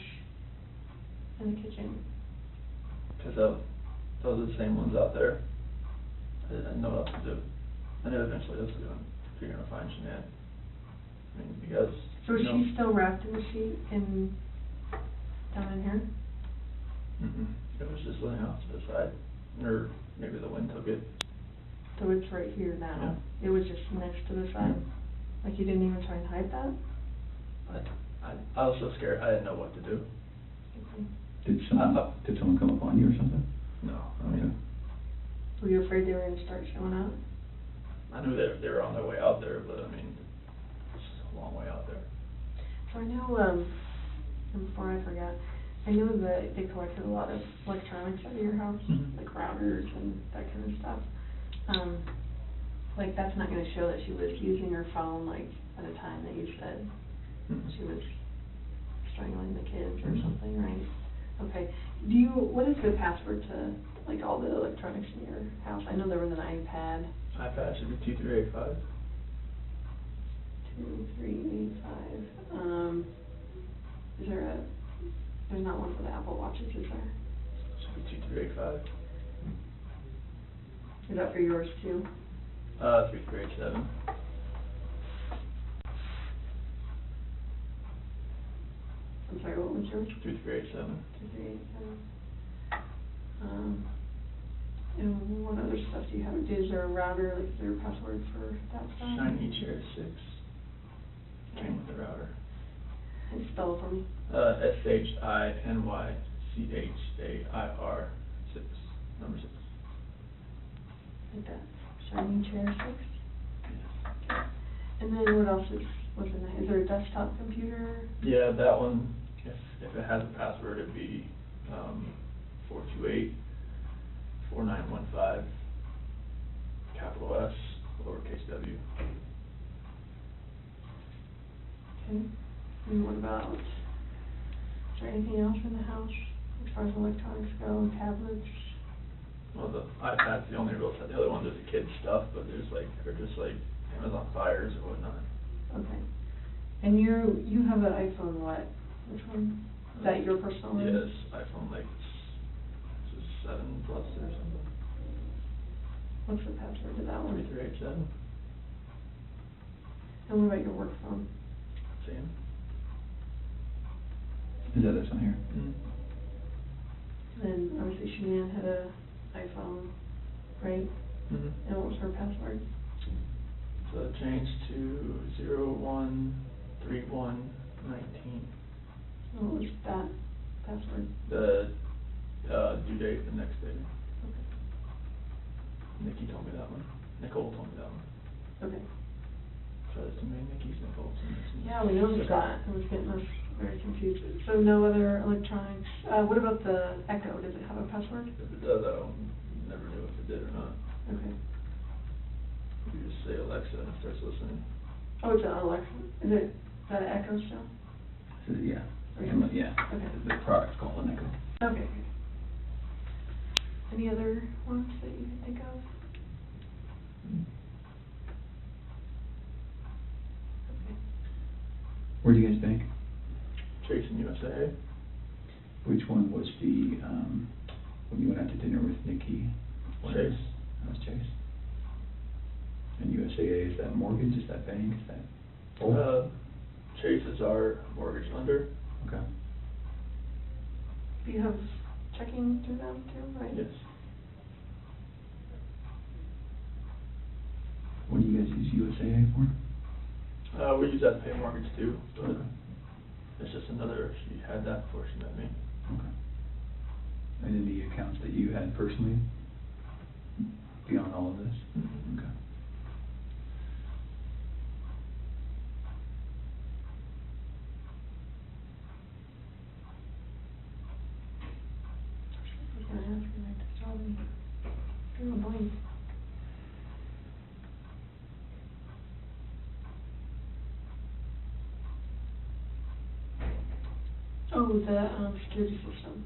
in the kitchen? Cause those are the same ones out there. I didn't know what else to do. I knew eventually this was you're gonna find Shanann. I mean, because, So is you know. she still wrapped in the sheet in, down in here? It was just laying off to the side, or maybe the wind took it. So it's right here now? It was just next to the side? Like you didn't even try and hide that? I was so scared, I didn't know what to do. Did someone come upon you or something? No, I mean, Were you afraid they were gonna start showing up? I knew they were on their way out there, but I mean, it's a long way out there. So I know, and before I forget, I know that they collected a lot of electronics out of your house, Mhm. like routers and that kind of stuff. Like that's not gonna show that she was using her phone, like, at a time that you said she was strangling the kids or Mhm. something, right? Okay. What is the password to, like, all the electronics in your house? I know there was an iPad. iPad should be 2385. 2385. Is there there's not one for the Apple Watches, is there? Should be 2385. Is that for yours too? 3387. I'm sorry, what was yours? 3387. 2387. And what other stuff do you have? Is there a router, like, is there a password for that stuff? Shiny Chair 6. Came with the router. And spell it for me. SHINYCHAIR 6. Number 6. Like that. Shiny Chair 6? Yes. And then what else was in there? Is there a desktop computer? Yeah, that one, if it has a password, it'd be 428-4915, capital S, lowercase w. Okay. And what about, is there anything else in the house as far as electronics go, tablets? Well, the iPad's the only real set. The other ones are the kids' stuff, but they're just like Amazon Fires or whatnot. Okay. And you have an iPhone what? Which one? Is that your personal one? Yes, iPhone like 7 Plus or something. What's the password to that one? 3387. And what about your work phone? Same. Is that this one here? And then obviously Shanann had a iPhone, right? Mm-hmm. And what was her password? So it changed to 013119. And what was that password? The due date the next day. Okay. Nikki told me that one. Nicole told me that one. Okay. So there's too many Nickies, Nicoles, and it's. Yeah, we noticed that. It was getting us very confused. So no other electronics. What about the Echo? Does it have a password? If it does, I don't, never knew if it did or not. Okay. You just say Alexa and it starts listening. Oh, it's an Alexa. Is that an Echo still? So, yeah. Okay. Yeah. Okay. The product's called an Echo. Okay. Any other ones that you can think of? Okay. Where do you guys bank? Chase in USA. Which one was the, when you went out to dinner with Nikki? Chase. That was Chase. And USAA, is that mortgage, is that bank, is that both? Chase is our mortgage lender. Okay. Do you have checking through them too, right? Yes. What do you guys use USAA for? We use that to pay mortgage too, but Okay. it's just another, she had that before she met me. Okay. And then the accounts that you had personally, beyond all of this? Mm-hmm. Okay. I was gonna ask you, I just saw them. Drew a blank. Oh, the security system.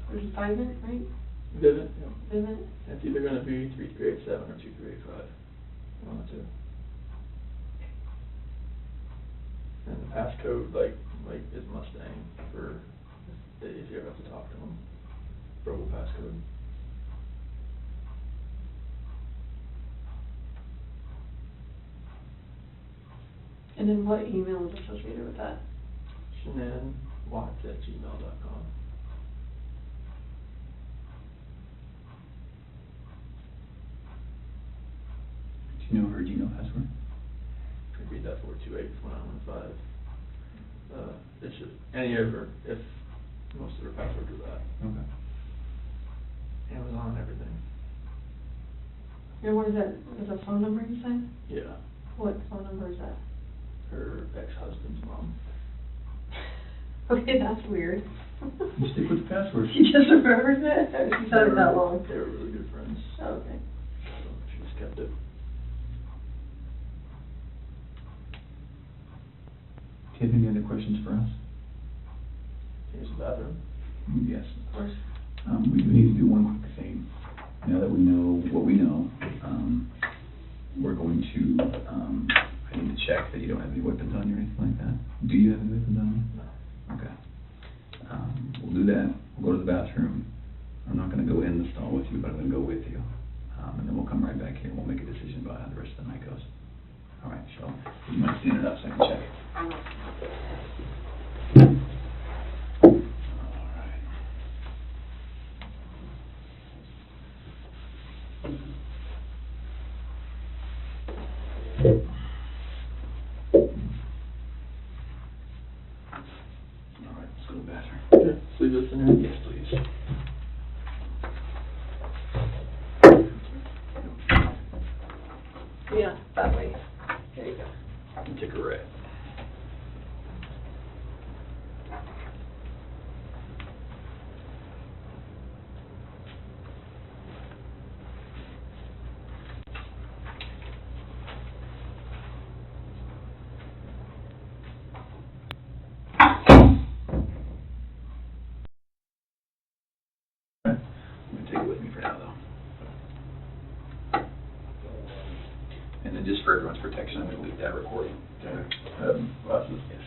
There's Vivint, right? Vivint, yeah. Vivint. It's either gonna be 3387 or 2385. One of the two. And the passcode, like is Mustang for if you ever have to talk to them. Verbal passcode. And then what email is associated with that? ShanannWatts@gmail.com. Do you know her Gmail password? Could read that 428-1915. It's just any of her, if most of her passwords are that. Okay. Amazon, everything. And what is that? Is a phone number you said? Yeah. What phone number is that? Her ex-husband's mom. Okay, that's weird. You stick with the password. She just remembers it? Or she's had it that long? They were really good friends. Oh, okay. So she just kept it. Do you have any other questions for us? Use the bathroom. Yes. Of course. We do need to do one quick thing. Now that we know what we know, we're going to, I need to check that you don't have any weapons on you or anything like that. Do you have any weapons on you? No. Okay. We'll do that. We'll go to the bathroom. I'm not gonna go in the stall with you, but I'm gonna go with you. And then we'll come right back here and we'll make a decision about how the rest of the night goes. All right, so you might stand it up so I can check. All right. All right, let's go to the bathroom. Okay, let's leave this in here. Yes, please. Yeah, that way. There you go. Take a red. I'm gonna take it with me for now, though. And then just for everyone's protection, I'm gonna leave that recording. Glasses. Yes.